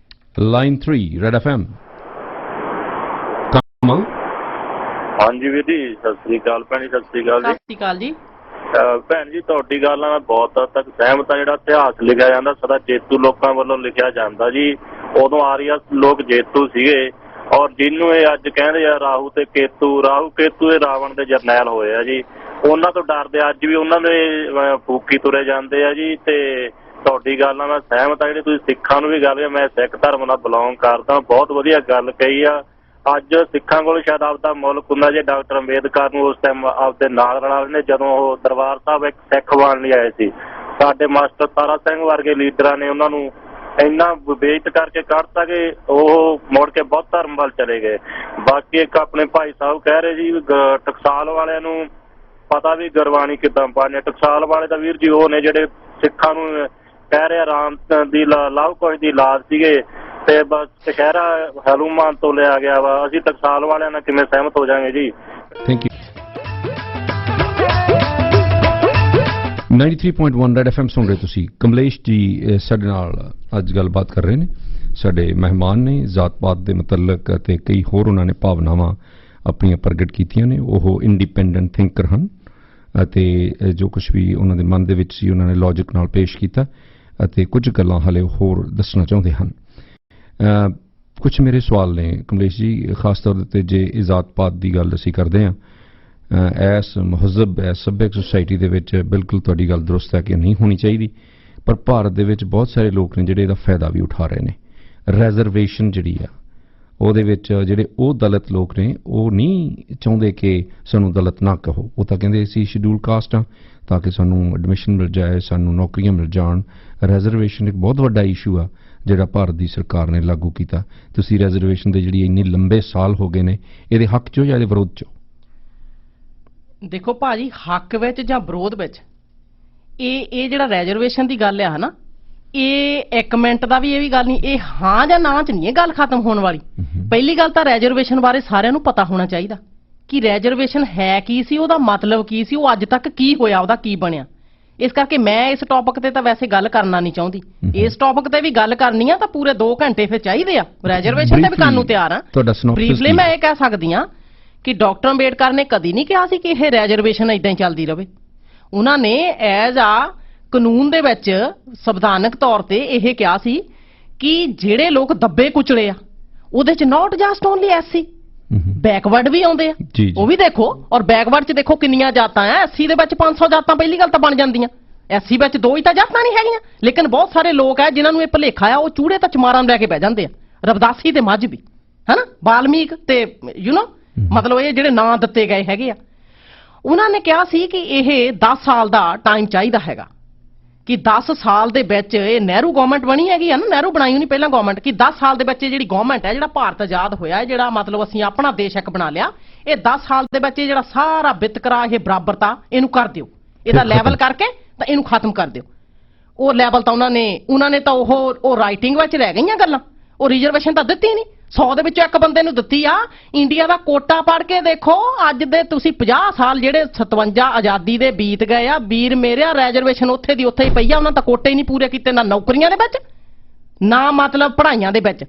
ਲਾਈਨ 3 ਰੈਡ FM ਕਮਲ।
ਹਾਂਜੀ ਵੀਰ ਜੀ, ਸਤਿ ਸ੍ਰੀ ਅਕਾਲ ਭੈਣ ਜੀ। ਸਤਿ ਸ੍ਰੀ ਅਕਾਲ ਜੀ।
ਸਤਿ ਸ੍ਰੀ ਅਕਾਲ ਜੀ।
ਭੈਣ ਜੀ, ਤੁਹਾਡੀ ਗੱਲ ਨਾਲ ਮੈਂ ਬਹੁਤ ਹੱਦ ਤੱਕ ਸਹਿਮਤ ਹਾਂ। ਜਿਹੜਾ ਇਤਿਹਾਸ ਲਿਖਿਆ ਜਾਂਦਾ ਸਦਾ ਜੇਤੂ ਲੋਕਾਂ ਵੱਲੋਂ ਲਿਖਿਆ ਜਾਂਦਾ ਜੀ। ਉਦੋਂ ਆਰੀਆ ਲੋਕ ਜੇਤੂ ਸੀਗੇ, ਔਰ ਜਿਹਨੂੰ ਇਹ ਅੱਜ ਕਹਿੰਦੇ ਆ ਰਾਹੂ ਕੇਤੂ ਇਹ ਰਾਵਣ ਦੇ ਜਰਨੈਲ ਹੋਏ ਆ ਜੀ। ਉਹਨਾਂ ਤੋਂ ਡਰਦੇ ਅੱਜ ਵੀ ਉਹਨਾਂ ਦੇ ਫੂਕੀ ਤੁਰੇ ਜਾਂਦੇ ਆ ਜੀ। ਤੇ ਤੁਹਾਡੀ ਗੱਲ ਨਾਲ ਮੈਂ ਸਹਿਮਤ ਹਾਂ। ਜਿਹੜੀ ਤੁਸੀਂ ਸਿੱਖਾਂ ਨੂੰ ਵੀ ਗੱਲ, ਮੈਂ ਸਿੱਖ ਧਰਮ ਨਾਲ ਬਿਲੋਂਗ ਕਰਦਾ, ਬਹੁਤ ਵਧੀਆ ਗੱਲ ਕਹੀ ਆ। ਅੱਜ ਸਿੱਖਾਂ ਕੋਲ ਸ਼ਾਇਦ ਆਪਦਾ ਮੁਲਕ ਹੁੰਦਾ ਜੇ ਡਾਕਟਰ ਅੰਬੇਦਕਰ ਨੂੰ ਉਸ ਟਾਈਮ ਆਪਦੇ ਨਾਲ ਰਲਾ ਲੈਂਦੇ, ਜਦੋਂ ਉਹ ਦਰਬਾਰ ਸਾਹਿਬ ਇੱਕ ਸਿੱਖ ਬਣ ਲਈ ਆਏ ਸੀ। ਸਾਡੇ ਮਾਸਟਰ ਤਾਰਾ ਸਿੰਘ ਵਰਗੇ ਲੀਡਰਾਂ ਨੇ ਉਹਨਾਂ ਨੂੰ ਇੰਨਾ ਬੇਇੱਜ਼ਤ ਕਰਕੇ ਕੱਢਤਾ ਕਿ ਉਹ ਮੁੜ ਕੇ ਬਹੁਤ ਧਰਮ ਵੱਲ ਚਲੇ ਗਏ। ਬਾਕੀ ਇੱਕ ਆਪਣੇ ਭਾਈ ਸਾਹਿਬ ਕਹਿ ਰਹੇ ਜੀ, ਟਕਸਾਲ ਵਾਲਿਆਂ ਨੂੰ ਪਤਾ ਵੀ ਗੁਰਬਾਣੀ ਕਿੱਦਾਂ ਪੜ੍ਹਨੀ। ਟਕਸਾਲ ਵਾਲੇ ਤਾਂ ਵੀਰ ਜੀ ਉਹ ਨੇ ਜਿਹੜੇ ਸਿੱਖਾਂ ਨੂੰ ਕਹਿ ਰਹੇ ਰਾਮ ਦੀ ਲਵ ਕੁਸ਼ ਦੀ ਲਾਦ ਸੀਗੇ, ਤੇ ਬਸ ਕਸ਼ਹਿਰਾ ਹਨੂੰਮਾਨ ਤੋਂ ਲਿਆ ਗਿਆ ਵਾ। ਅਸੀਂ ਟਕਸਾਲ ਵਾਲਿਆਂ ਨਾਲ ਕਿਵੇਂ ਸਹਿਮਤ ਹੋ ਜਾਵਾਂਗੇ ਜੀ?
Thank you. 93.1 ਰੈਡ FM ਸੁਣ ਰਹੇ ਤੁਸੀਂ। ਕਮਲੇਸ਼ ਜੀ ਸਾਡੇ ਨਾਲ ਅੱਜ ਗੱਲਬਾਤ ਕਰ ਰਹੇ ਨੇ, ਸਾਡੇ ਮਹਿਮਾਨ ਨੇ। ਜ਼ਾਤ ਪਾਤ ਦੇ ਮੁਤਲਕ ਅਤੇ ਕਈ ਹੋਰ ਉਹਨਾਂ ਨੇ ਭਾਵਨਾਵਾਂ ਆਪਣੀਆਂ ਪ੍ਰਗਟ ਕੀਤੀਆਂ ਨੇ। ਉਹ ਇੰਡੀਪੈਂਡੈਂਟ ਥਿੰਕਰ ਹਨ ਅਤੇ ਜੋ ਕੁਝ ਵੀ ਉਹਨਾਂ ਦੇ ਮਨ ਦੇ ਵਿੱਚ ਸੀ ਉਹਨਾਂ ਨੇ ਲੌਜਿਕ ਨਾਲ ਪੇਸ਼ ਕੀਤਾ ਅਤੇ ਕੁਝ ਗੱਲਾਂ ਹਾਲੇ ਹੋਰ ਦੱਸਣਾ ਚਾਹੁੰਦੇ ਹਨ। ਕੁਝ ਮੇਰੇ ਸਵਾਲ ਨੇ ਕਮਲੇਸ਼ ਜੀ, ਖਾਸ ਤੌਰ 'ਤੇ ਜੇ ਜ਼ਾਤ ਪਾਤ ਦੀ ਗੱਲ ਅਸੀਂ ਕਰਦੇ ਹਾਂ, ਇਸ ਮਹਜ਼ਬ ਇਸ ਸੱਭਿਅਕ ਸੁਸਾਇਟੀ ਦੇ ਵਿੱਚ ਬਿਲਕੁਲ ਤੁਹਾਡੀ ਗੱਲ ਦਰੁਸਤ ਹੈ ਕਿ ਨਹੀਂ ਹੋਣੀ ਚਾਹੀਦੀ, ਪਰ ਭਾਰਤ ਦੇ ਵਿੱਚ ਬਹੁਤ ਸਾਰੇ ਲੋਕ ਨੇ ਜਿਹੜੇ ਇਹਦਾ ਫਾਇਦਾ ਵੀ ਉਠਾ ਰਹੇ ਨੇ। ਰਿਜ਼ਰਵੇਸ਼ਨ ਜਿਹੜੀ ਆ ਉਹਦੇ ਵਿੱਚ ਜਿਹੜੇ ਉਹ ਦਲਿਤ ਲੋਕ ਨੇ ਉਹ ਨਹੀਂ ਚਾਹੁੰਦੇ ਕਿ ਸਾਨੂੰ ਦਲਿਤ ਨਾ ਕਹੋ। ਉਹ ਤਾਂ ਕਹਿੰਦੇ ਅਸੀਂ ਸ਼ਡਿਊਲ ਕਾਸਟ ਹਾਂ ਤਾਂ ਕਿ ਸਾਨੂੰ ਐਡਮਿਸ਼ਨ ਮਿਲ ਜਾਏ, ਸਾਨੂੰ ਨੌਕਰੀਆਂ ਮਿਲ ਜਾਣ। ਰਿਜ਼ਰਵੇਸ਼ਨ ਇੱਕ ਬਹੁਤ ਵੱਡਾ ਇਸ਼ੂ ਆ ਜਿਹੜਾ ਭਾਰਤ ਦੀ ਸਰਕਾਰ ਨੇ ਲਾਗੂ ਕੀਤਾ। ਤੁਸੀਂ ਰਿਜ਼ਰਵੇਸ਼ਨ ਦੇ ਜਿਹੜੀ ਇੰਨੇ ਲੰਬੇ ਸਾਲ ਹੋ ਗਏ ਨੇ, ਇਹਦੇ ਹੱਕ 'ਚੋਂ ਜਾਂ ਇਹਦੇ ਵਿਰੋਧ 'ਚੋਂ?
ਦੇਖੋ ਭਾਜੀ, ਹੱਕ ਵਿੱਚ ਜਾਂ ਵਿਰੋਧ ਵਿੱਚ ਇਹ ਜਿਹੜਾ ਰਿਜ਼ਰਵੇਸ਼ਨ ਦੀ ਗੱਲ ਆ ਨਾ, ਇਹ 1 ਮਿੰਟ ਦਾ ਵੀ ਇਹ ਵੀ ਗੱਲ ਨਹੀਂ, ਇਹ ਹਾਂ ਜਾਂ ਨਾ 'ਚ ਨਹੀਂ ਇਹ ਗੱਲ ਖਤਮ ਹੋਣ ਵਾਲੀ। ਪਹਿਲੀ ਗੱਲ ਤਾਂ ਰਿਜ਼ਰਵੇਸ਼ਨ ਬਾਰੇ ਸਾਰਿਆਂ ਨੂੰ ਪਤਾ ਹੋਣਾ ਚਾਹੀਦਾ ਕਿ ਰੈਜ਼ਰਵੇਸ਼ਨ ਹੈ ਕੀ ਸੀ, ਉਹਦਾ ਮਤਲਬ ਕੀ ਸੀ, ਉਹ ਅੱਜ ਤੱਕ ਕੀ ਹੋਇਆ, ਉਹਦਾ ਕੀ ਬਣਿਆ। ਇਸ ਕਰਕੇ ਮੈਂ ਇਸ ਟੌਪਿਕ ਤੇ ਤਾਂ ਵੈਸੇ ਗੱਲ ਕਰਨਾ ਨਹੀਂ ਚਾਹੁੰਦੀ। ਇਸ ਟੌਪਿਕ ਤੇ ਵੀ ਗੱਲ ਕਰਨੀ ਆ ਤਾਂ ਪੂਰੇ 2 ਘੰਟੇ ਫਿਰ ਚਾਹੀਦੇ ਆ। ਰੈਜ਼ਰਵੇਸ਼ਨ ਤੇ ਵੀ ਕਰਨ ਨੂੰ ਤਿਆਰ ਆ।
ਤੁਹਾਡਾ synopsis
ਬਰੀਫਲੀ
ਕੀ
ਮੈਂ
ਹੈ?
ਇਹ ਕਹਿ ਸਕਦੀ ਆ ਕਿ ਡਾਕਟਰ ਅੰਬੇਡਕਰ ਨੇ ਕਦੀ ਨਹੀਂ ਕਿਹਾ ਸੀ ਕਿ ਇਹ ਰੈਜ਼ਰਵੇਸ਼ਨ ਇਦਾਂ ਹੀ ਚੱਲਦੀ ਰਹੇ। ਉਹਨਾਂ ਨੇ ਐਜ਼ ਆ ਕਾਨੂੰਨ ਦੇ ਵਿੱਚ ਸੰਵਿਧਾਨਕ ਤੌਰ ਤੇ ਇਹ ਕਿਹਾ ਸੀ ਕਿ ਜਿਹੜੇ ਲੋਕ ਦੱਬੇ ਕੁਚਲੇ ਆ ਉਹਦੇ ਚ not just only SC, backward ਵੀ ਆਉਂਦੇ ਆ,
ਜੀ, ਜੀ।
ਉਹ ਵੀ ਦੇਖੋ। ਔਰ ਬੈਕਵਰਡ ਚ ਦੇਖੋ ਕਿੰਨੀਆਂ ਜਾਤਾਂ ਆ। ਐਸਸੀ ਦੇ ਵਿੱਚ 500 ਜਾਤਾਂ ਪਹਿਲੀ ਗੱਲ ਤਾਂ ਬਣ ਜਾਂਦੀਆਂ। ਐਸਸੀ ਵਿੱਚ 2 ਹੀ ਤਾਂ ਜਾਤਾਂ ਨਹੀਂ ਹੈਗੀਆਂ। ਲੇਕਿਨ ਬਹੁਤ ਸਾਰੇ ਲੋਕ ਆ ਜਿਨ੍ਹਾਂ ਨੂੰ ਇਹ ਭੁਲੇਖਾ ਆ, ਉਹ ਚੂੜੇ ਤਾਂ ਚਮਾਰਾਂ ਨੂੰ ਲੈ ਕੇ ਬਹਿ ਜਾਂਦੇ ਆ। ਰਵਿਦਾਸੀ ਤੇ ਮਜ਼੍ਹਬੀ, ਹਨਾ, ਬਾਲਮੀਕ ਤੇ ਮਤਲਬ ਇਹ ਜਿਹੜੇ ਨਾਂ ਦਿੱਤੇ ਗਏ ਹੈਗੇ ਆ। ਉਹਨਾਂ ਨੇ ਕਿਹਾ ਸੀ ਕਿ ਇਹ 10 ਸਾਲ ਦਾ ਟਾਈਮ ਚਾਹੀਦਾ ਹੈਗਾ, ਕਿ 10 ਸਾਲ ਦੇ ਵਿੱਚ ਇਹ ਨਹਿਰੂ ਗਵਰਨਮੈਂਟ ਬਣੀ ਹੈਗੀ ਆ ਨਾ, ਨਹਿਰੂ ਬਣਾਈ ਹੋਣੀ ਪਹਿਲਾਂ ਗਵਰਨਮੈਂਟ, ਕਿ 10 ਸਾਲ ਦੇ ਵਿੱਚ ਜਿਹੜੀ ਗਵਰਨਮੈਂਟ ਹੈ, ਜਿਹੜਾ ਭਾਰਤ ਆਜ਼ਾਦ ਹੋਇਆ, ਜਿਹੜਾ ਮਤਲਬ ਅਸੀਂ ਆਪਣਾ ਦੇਸ਼ ਇੱਕ ਬਣਾ ਲਿਆ, ਇਹ 10 ਸਾਲ ਦੇ ਵਿੱਚ ਇਹ ਜਿਹੜਾ ਸਾਰਾ ਵਿਤਕਰਾ, ਇਹ ਬਰਾਬਰਤਾ, ਇਹਨੂੰ ਕਰ ਦਿਓ, ਇਹਦਾ ਲੈਵਲ ਕਰਕੇ ਤਾਂ ਇਹਨੂੰ ਖਤਮ ਕਰ ਦਿਓ। ਉਹ ਲੈਵਲ ਤਾਂ ਉਹਨਾਂ ਨੇ ਤਾਂ ਉਹ ਰਾਈਟਿੰਗ ਵਿੱਚ ਰਹਿ ਗਈਆਂ ਗੱਲਾਂ। ਉਹ ਰਿਜ਼ਰਵੇਸ਼ਨ ਤਾਂ ਦਿੱਤੀ ਨਹੀਂ। 100 ਦੇ ਵਿੱਚੋਂ ਇੱਕ ਬੰਦੇ ਨੂੰ ਦਿੱਤੀ ਆ। ਇੰਡੀਆ ਦਾ ਕੋਟਾ ਪੜ੍ਹ ਕੇ ਦੇਖੋ, ਅੱਜ ਦੇ ਤੁਸੀਂ 50 ਸਾਲ ਜਿਹੜੇ 57 ਆਜ਼ਾਦੀ ਦੇ ਬੀਤ ਗਏ ਆ, ਵੀਰ ਮੇਰਿਆ, ਰੈਜ਼ਰਵੇਸ਼ਨ ਉੱਥੇ ਦੀ ਉੱਥੇ ਹੀ ਪਈ ਆ। ਉਹਨਾਂ ਤਾਂ ਕੋਟੇ ਹੀ ਨਹੀਂ ਪੂਰੇ ਕੀਤੇ, ਨਾ ਨੌਕਰੀਆਂ ਦੇ ਵਿੱਚ, ਨਾ ਮਤਲਬ ਪੜ੍ਹਾਈਆਂ ਦੇ ਵਿੱਚ।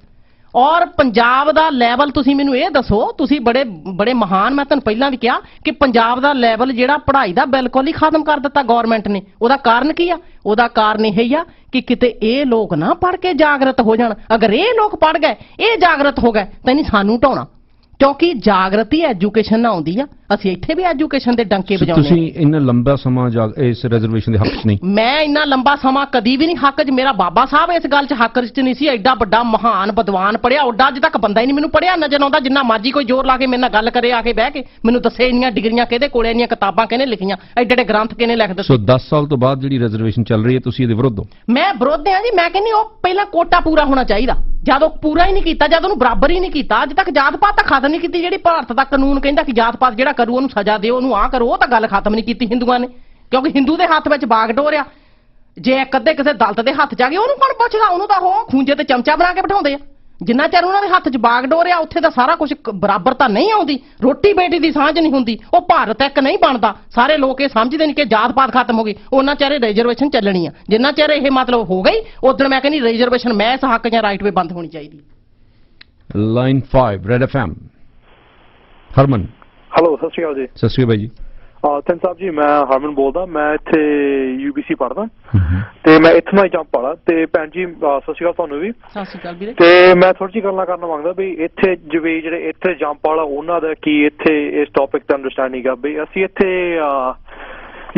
ਔਰ ਪੰਜਾਬ ਦਾ ਲੈਵਲ, ਤੁਸੀਂ ਮੈਨੂੰ ਇਹ ਦੱਸੋ, ਤੁਸੀਂ ਬੜੇ ਮਹਾਨ, ਮੈਂ ਤੁਹਾਨੂੰ ਪਹਿਲਾਂ ਵੀ ਕਿਹਾ ਕਿ ਪੰਜਾਬ ਦਾ ਲੈਵਲ ਜਿਹੜਾ ਪੜ੍ਹਾਈ ਦਾ ਬਿਲਕੁਲ ਹੀ ਖਤਮ ਕਰ ਦਿੱਤਾ ਗਵਰਨਮੈਂਟ ਨੇ। ਉਹਦਾ ਕਾਰਨ ਕੀ ਆ? ਉਹਦਾ ਕਾਰਨ ਇਹ ਹੀ ਆ ਕਿ ਕਿਤੇ ਇਹ ਲੋਕ ਨਾ ਪੜ੍ਹ ਕੇ ਜਾਗਰਤ ਹੋ ਜਾਣ। ਅਗਰ ਇਹ ਲੋਕ ਪੜ੍ਹ ਗਏ, ਇਹ ਜਾਗਰਤ ਹੋ ਗਏ, ਤਾਂ ਨਹੀਂ ਸਾਨੂੰ ਢਾਉਣਾ। ਕਿਉਂਕਿ ਜਾਗਰਤੀ ਐਜੂਕੇਸ਼ਨ ਨਾਲ ਆਉਂਦੀ ਆ। ਅਸੀਂ ਇੱਥੇ ਵੀ ਐਜੂਕੇਸ਼ਨ ਦੇ ਡੰਕੇ ਵਜਾਉਂਦੇ ਆ।
ਤੁਸੀਂ ਇੰਨਾ ਲੰਬਾ ਸਮਾਂ ਇਸ ਰਿਜ਼ਰਵੇਸ਼ਨ ਦੇ ਹੱਕ 'ਚ ਨਹੀਂ?
ਮੈਂ ਇੰਨਾ ਲੰਬਾ ਸਮਾਂ ਕਦੀ ਵੀ ਨਹੀਂ ਹੱਕ 'ਚ। ਮੇਰਾ ਬਾਬਾ ਸਾਹਿਬ ਇਸ ਗੱਲ 'ਚ ਹੱਕ 'ਚ ਨਹੀਂ ਸੀ। ਐਡਾ ਵੱਡਾ ਮਹਾਨ ਵਿਦਵਾਨ ਪੜਿਆ, ਉੱਡਾ ਅੱਜ ਤੱਕ ਬੰਦਾ ਹੀ ਨਹੀਂ ਮੈਨੂੰ ਪੜਿਆ ਨਜ਼ਰ ਆਉਂਦਾ। ਜਿੰਨਾ ਮਰਜੀ ਕੋਈ ਜ਼ੋਰ ਲਾ ਕੇ ਮੇਰੇ ਨਾਲ ਗੱਲ ਕਰੇ, ਆ ਕੇ ਬਹਿ ਕੇ ਮੈਨੂੰ ਦੱਸੇ ਇੰਨੀਆਂ ਡਿਗਰੀਆਂ ਕਿਹਦੇ ਕੋਲੇ, ਇੰਨੀਆਂ ਕਿਤਾਬਾਂ ਕਿਹਨੇ ਲਿਖੀਆਂ, ਐਡੇ ਐਡੇ ਗ੍ਰੰਥ ਕਿਹਨੇ ਲਿਖ ਦਿੱਤੇ।
ਸੋ 10 ਸਾਲ ਤੋਂ ਬਾਅਦ ਜਿਹੜੀ ਰਿਜ਼ਰਵੇਸ਼ਨ ਚੱਲ ਰਹੀ ਹੈ, ਤੁਸੀਂ ਇਹਦੇ ਵਿਰੁੱਧ ਹੋ?
ਮੈਂ ਵਿਰੋਧ ਹਾਂ ਜੀ। ਮੈਂ ਕਹਿੰਦੀ ਉਹ ਪਹਿਲਾਂ ਕੋਟਾ ਪੂਰਾ ਹੋਣਾ ਚਾਹੀਦਾ। ਜਦ ਉਹ ਪੂਰਾ ਹੀ ਨਹੀਂ ਕੀਤਾ, ਜਦ ਉਹਨੂੰ ਬਰਾਬਰ ਹੀ ਨਹੀਂ ਕੀਤਾ, ਅੱਜ ਤੱਕ ਜਾਤ ਪਾਤ ਤਾਂ ਖਤਮ ਨਹੀਂ ਕੀਤੀ। ਜਿਹੜੀ ਭਾਰਤ ਦਾ ਕਾਨੂੰਨ ਕਹਿੰਦਾ ਕਿ ਜਾਤ ਪਾਤ ਜਿਹੜਾ ਕਰੂ ਉਹਨੂੰ ਸਜ਼ਾ ਦਿਓ, ਉਹਨੂੰ ਆਹ ਕਰੋ, ਉਹ ਤਾਂ ਗੱਲ ਖਤਮ ਨਹੀਂ ਕੀਤੀ ਹਿੰਦੂਆਂ ਨੇ। ਕਿਉਂਕਿ ਹਿੰਦੂ ਦੇ ਹੱਥ ਵਿੱਚ ਬਾਗਡੋਰ ਆ। ਜੇ ਇੱਕ ਅੱਧੇ ਕਿਸੇ ਦਲਤ ਦੇ ਹੱਥ 'ਚ ਆ ਗਏ, ਉਹਨੂੰ ਕੌਣ ਪੁੱਛਦਾ? ਉਹਨੂੰ ਤਾਂ ਉਹ ਖੂੰਜੇ ਤੇ ਚਮਚਾ ਬਣਾ ਕੇ ਬਿਠਾਉਂਦੇ ਆ। ਜਿੰਨਾ ਚਿਰ ਉਹਨਾਂ ਦੇ ਹੱਥ 'ਚ ਬਾਗਡੋਰ ਆ, ਉੱਥੇ ਤਾਂ ਸਾਰਾ ਕੁਝ ਬਰਾਬਰਤਾ ਨਹੀਂ ਆਉਂਦੀ। ਰੋਟੀ ਬੇਟੀ ਦੀ ਸਾਂਝ ਨਹੀਂ ਹੁੰਦੀ। ਉਹ ਭਾਰਤ ਇੱਕ ਨਹੀਂ ਬਣਦਾ। ਸਾਰੇ ਲੋਕ ਇਹ ਸਮਝਦੇ ਨੇ ਕਿ ਜਾਤ ਪਾਤ ਖਤਮ ਹੋ ਗਈ। ਉਹਨਾਂ ਚਿਰ ਰਿਜ਼ਰਵੇਸ਼ਨ ਚੱਲਣੀ ਆ। ਜਿੰਨਾ ਚਿਰ ਇਹ ਮਤਲਬ ਹੋ ਗਈ, ਉਦੋਂ ਮੈਂ ਕਹਿੰਦੀ ਰਿਜ਼ਰਵੇਸ਼ਨ ਮੈਂ ਇਸ ਹੱਕ ਜਾਂ ਰਾਈਟ ਵੇ ਬੰਦ ਹੋਣੀ ਚਾਹੀਦੀ।
ਲਾਈਨ 5 ਰੈਡ FM, ਹਰਮਨ।
ਹੈਲੋ, ਸਤਿ ਸ਼੍ਰੀ ਅਕਾਲ ਜੀ।
ਸਤਿ ਸ਼੍ਰੀ ਅਕਾਲ ਜੀ।
ਥੈਂਕ ਸਾਹਿਬ ਜੀ, ਮੈਂ ਹਰਮਨ ਬੋਲਦਾ। ਮੈਂ ਇੱਥੇ UBC ਪੜ੍ਹਦਾ ਤੇ ਮੈਂ ਇੱਥੋਂ ਦਾ ਹੀ ਜੰਪ ਵਾਲਾ। ਤੇ ਭੈਣ ਜੀ, ਸਤਿ ਸ਼੍ਰੀ ਅਕਾਲ ਤੁਹਾਨੂੰ ਵੀ।
ਸਤਿ ਸ਼੍ਰੀ ਅਕਾਲ ਵੀਰੇ।
ਤੇ ਮੈਂ ਥੋੜੀ ਜਿਹੀ ਗੱਲਾਂ ਕਰਨਾ ਮੰਗਦਾ ਵੀ ਇੱਥੇ ਜਿਵੇਂ ਜਿਹੜੇ ਇੱਥੇ ਜੰਪ ਵਾਲਾ, ਉਹਨਾਂ ਦਾ ਕੀ ਇੱਥੇ ਇਸ ਟੌਪਿਕ ਤੇ ਅੰਡਰਸਟੈਂਡਿੰਗ ਆ ਵੀ ਅਸੀਂ ਇੱਥੇ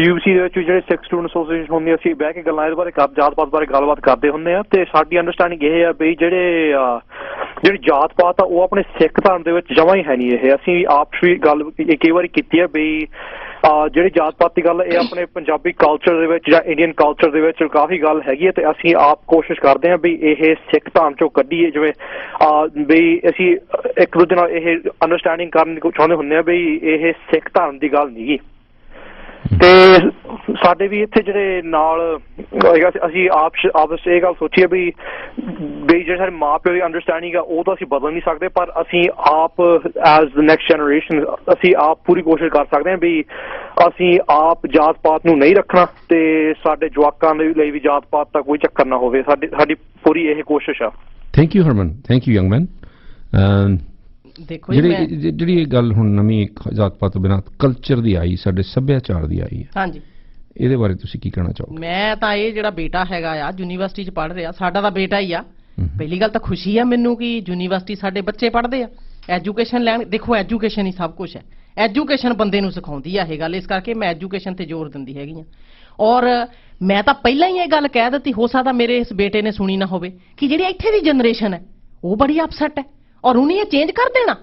UBC ਦੇ ਵਿੱਚ ਜਿਹੜੇ ਸਿੱਖ ਸਟੂਡੈਂਟ ਐਸੋਸੀਏਸ਼ਨ ਹੁੰਦੀ, ਅਸੀਂ ਬਹਿ ਕੇ ਗੱਲਾਂ ਇਹਦੇ ਬਾਰੇ ਜਾਤ ਪਾਤ ਬਾਰੇ ਗੱਲਬਾਤ ਕਰਦੇ ਹੁੰਦੇ ਆ। ਤੇ ਸਾਡੀ ਅੰਡਰਸਟੈਂਡਿੰਗ ਇਹ ਆ ਵੀ ਜਿਹੜੀ ਜਾਤ ਪਾਤ ਆ, ਉਹ ਆਪਣੇ ਸਿੱਖ ਧਰਮ ਦੇ ਵਿੱਚ ਜਮਾਂ ਹੀ ਹੈ ਨਹੀਂ। ਇਹ ਅਸੀਂ ਆਪਸ ਵੀ ਗੱਲ ਕਈ ਵਾਰੀ ਕੀਤੀ ਹੈ ਵੀ ਜਿਹੜੀ ਜਾਤ ਪਾਤ ਦੀ ਗੱਲ, ਇਹ ਆਪਣੇ ਪੰਜਾਬੀ ਕਲਚਰ ਦੇ ਵਿੱਚ ਜਾਂ ਇੰਡੀਅਨ ਕਲਚਰ ਦੇ ਵਿੱਚ ਕਾਫੀ ਗੱਲ ਹੈਗੀ ਹੈ। ਤੇ ਅਸੀਂ ਆਪ ਕੋਸ਼ਿਸ਼ ਕਰਦੇ ਹਾਂ ਵੀ ਇਹ ਸਿੱਖ ਧਰਮ ਚੋਂ ਕੱਢੀਏ। ਜਿਵੇਂ ਵੀ ਅਸੀਂ ਇੱਕ ਦੂਜੇ ਨਾਲ ਇਹ ਅੰਡਰਸਟੈਂਡਿੰਗ ਕਰਨ ਦੀ ਚਾਹੁੰਦੇ ਹੁੰਦੇ ਹਾਂ ਵੀ ਇਹ ਸਿੱਖ ਧਰਮ ਦੀ ਗੱਲ ਨਹੀਂ ਗੀ। ਤੇ ਸਾਡੇ ਵੀ ਇੱਥੇ ਜਿਹੜੇ ਨਾਲ ਅਸੀਂ ਆਪਸ ਇਹ ਗੱਲ ਸੋਚੀਏ ਵੀ ਜਿਹੜੇ ਸਾਡੇ ਮਾਂ ਪਿਓ ਦੀ ਅੰਡਰਸਟੈਂਡਿੰਗ ਆ, ਉਹ ਤਾਂ ਅਸੀਂ ਬਦਲ ਨਹੀਂ ਸਕਦੇ, ਪਰ ਅਸੀਂ ਆਪ ਐਜ਼ ਦ ਨੈਕਸਟ ਜਨਰੇਸ਼ਨ ਅਸੀਂ ਆਪ ਪੂਰੀ ਕੋਸ਼ਿਸ਼ ਕਰ ਸਕਦੇ ਹਾਂ ਵੀ ਅਸੀਂ ਆਪ ਜਾਤ ਪਾਤ ਨੂੰ ਨਹੀਂ ਰੱਖਣਾ ਤੇ ਸਾਡੇ ਜਵਾਕਾਂ ਦੇ ਲਈ ਵੀ ਜਾਤ ਪਾਤ ਦਾ ਕੋਈ ਚੱਕਰ ਨਾ ਹੋਵੇ। ਸਾਡੀ ਪੂਰੀ ਇਹ ਕੋਸ਼ਿਸ਼ ਆ।
Thank you Harman, thank you young man.
ਦੇਖੋ
ਜਿਹੜੀ ਇਹ ਗੱਲ ਹੁਣ ਨਵੀਂ ਜਾਤ ਪਾਤ ਤੋਂ ਬਿਨਾਂ ਕਲਚਰ ਦੀ ਆਈ, ਸਾਡੇ ਸੱਭਿਆਚਾਰ ਦੀ ਆਈ ਹੈ,
ਹਾਂਜੀ,
ਇਹਦੇ ਬਾਰੇ ਤੁਸੀਂ ਕੀ ਕਹਿਣਾ ਚਾਹੋਗੇ?
ਮੈਂ ਤਾਂ ਇਹ ਜਿਹੜਾ ਬੇਟਾ ਹੈਗਾ ਆ ਯੂਨੀਵਰਸਿਟੀ 'ਚ ਪੜ੍ਹ ਰਿਹਾ, ਸਾਡਾ ਤਾਂ ਬੇਟਾ ਹੀ ਆ। ਪਹਿਲੀ ਗੱਲ ਤਾਂ ਖੁਸ਼ੀ ਆ ਮੈਨੂੰ ਕਿ ਯੂਨੀਵਰਸਿਟੀ ਸਾਡੇ ਬੱਚੇ ਪੜ੍ਹਦੇ ਆ, ਐਜੂਕੇਸ਼ਨ ਲੈਣ। ਦੇਖੋ ਐਜੂਕੇਸ਼ਨ ਹੀ ਸਭ ਕੁਝ ਹੈ। ਐਜੂਕੇਸ਼ਨ ਬੰਦੇ ਨੂੰ ਸਿਖਾਉਂਦੀ ਆ ਇਹ ਗੱਲ। ਇਸ ਕਰਕੇ ਮੈਂ ਐਜੂਕੇਸ਼ਨ ਤੇ ਜ਼ੋਰ ਦਿੰਦੀ ਹੈਗੀ ਆ। ਔਰ ਮੈਂ ਤਾਂ ਪਹਿਲਾਂ ਹੀ ਇਹ ਗੱਲ ਕਹਿ ਦਿੱਤੀ, ਹੋ ਸਕਦਾ ਮੇਰੇ ਇਸ ਬੇਟੇ ਨੇ ਸੁਣੀ ਨਾ ਹੋਵੇ, ਕਿ ਜਿਹੜੀ ਇੱਥੇ ਦੀ ਜਨਰੇਸ਼ਨ ਹੈ ਉਹ ਬੜੀ ਅਪਸੈਟ ਹੈ ਔਰ ਉਹਨੇ ਇਹ ਚੇਂਜ ਕਰ ਦੇਣਾ।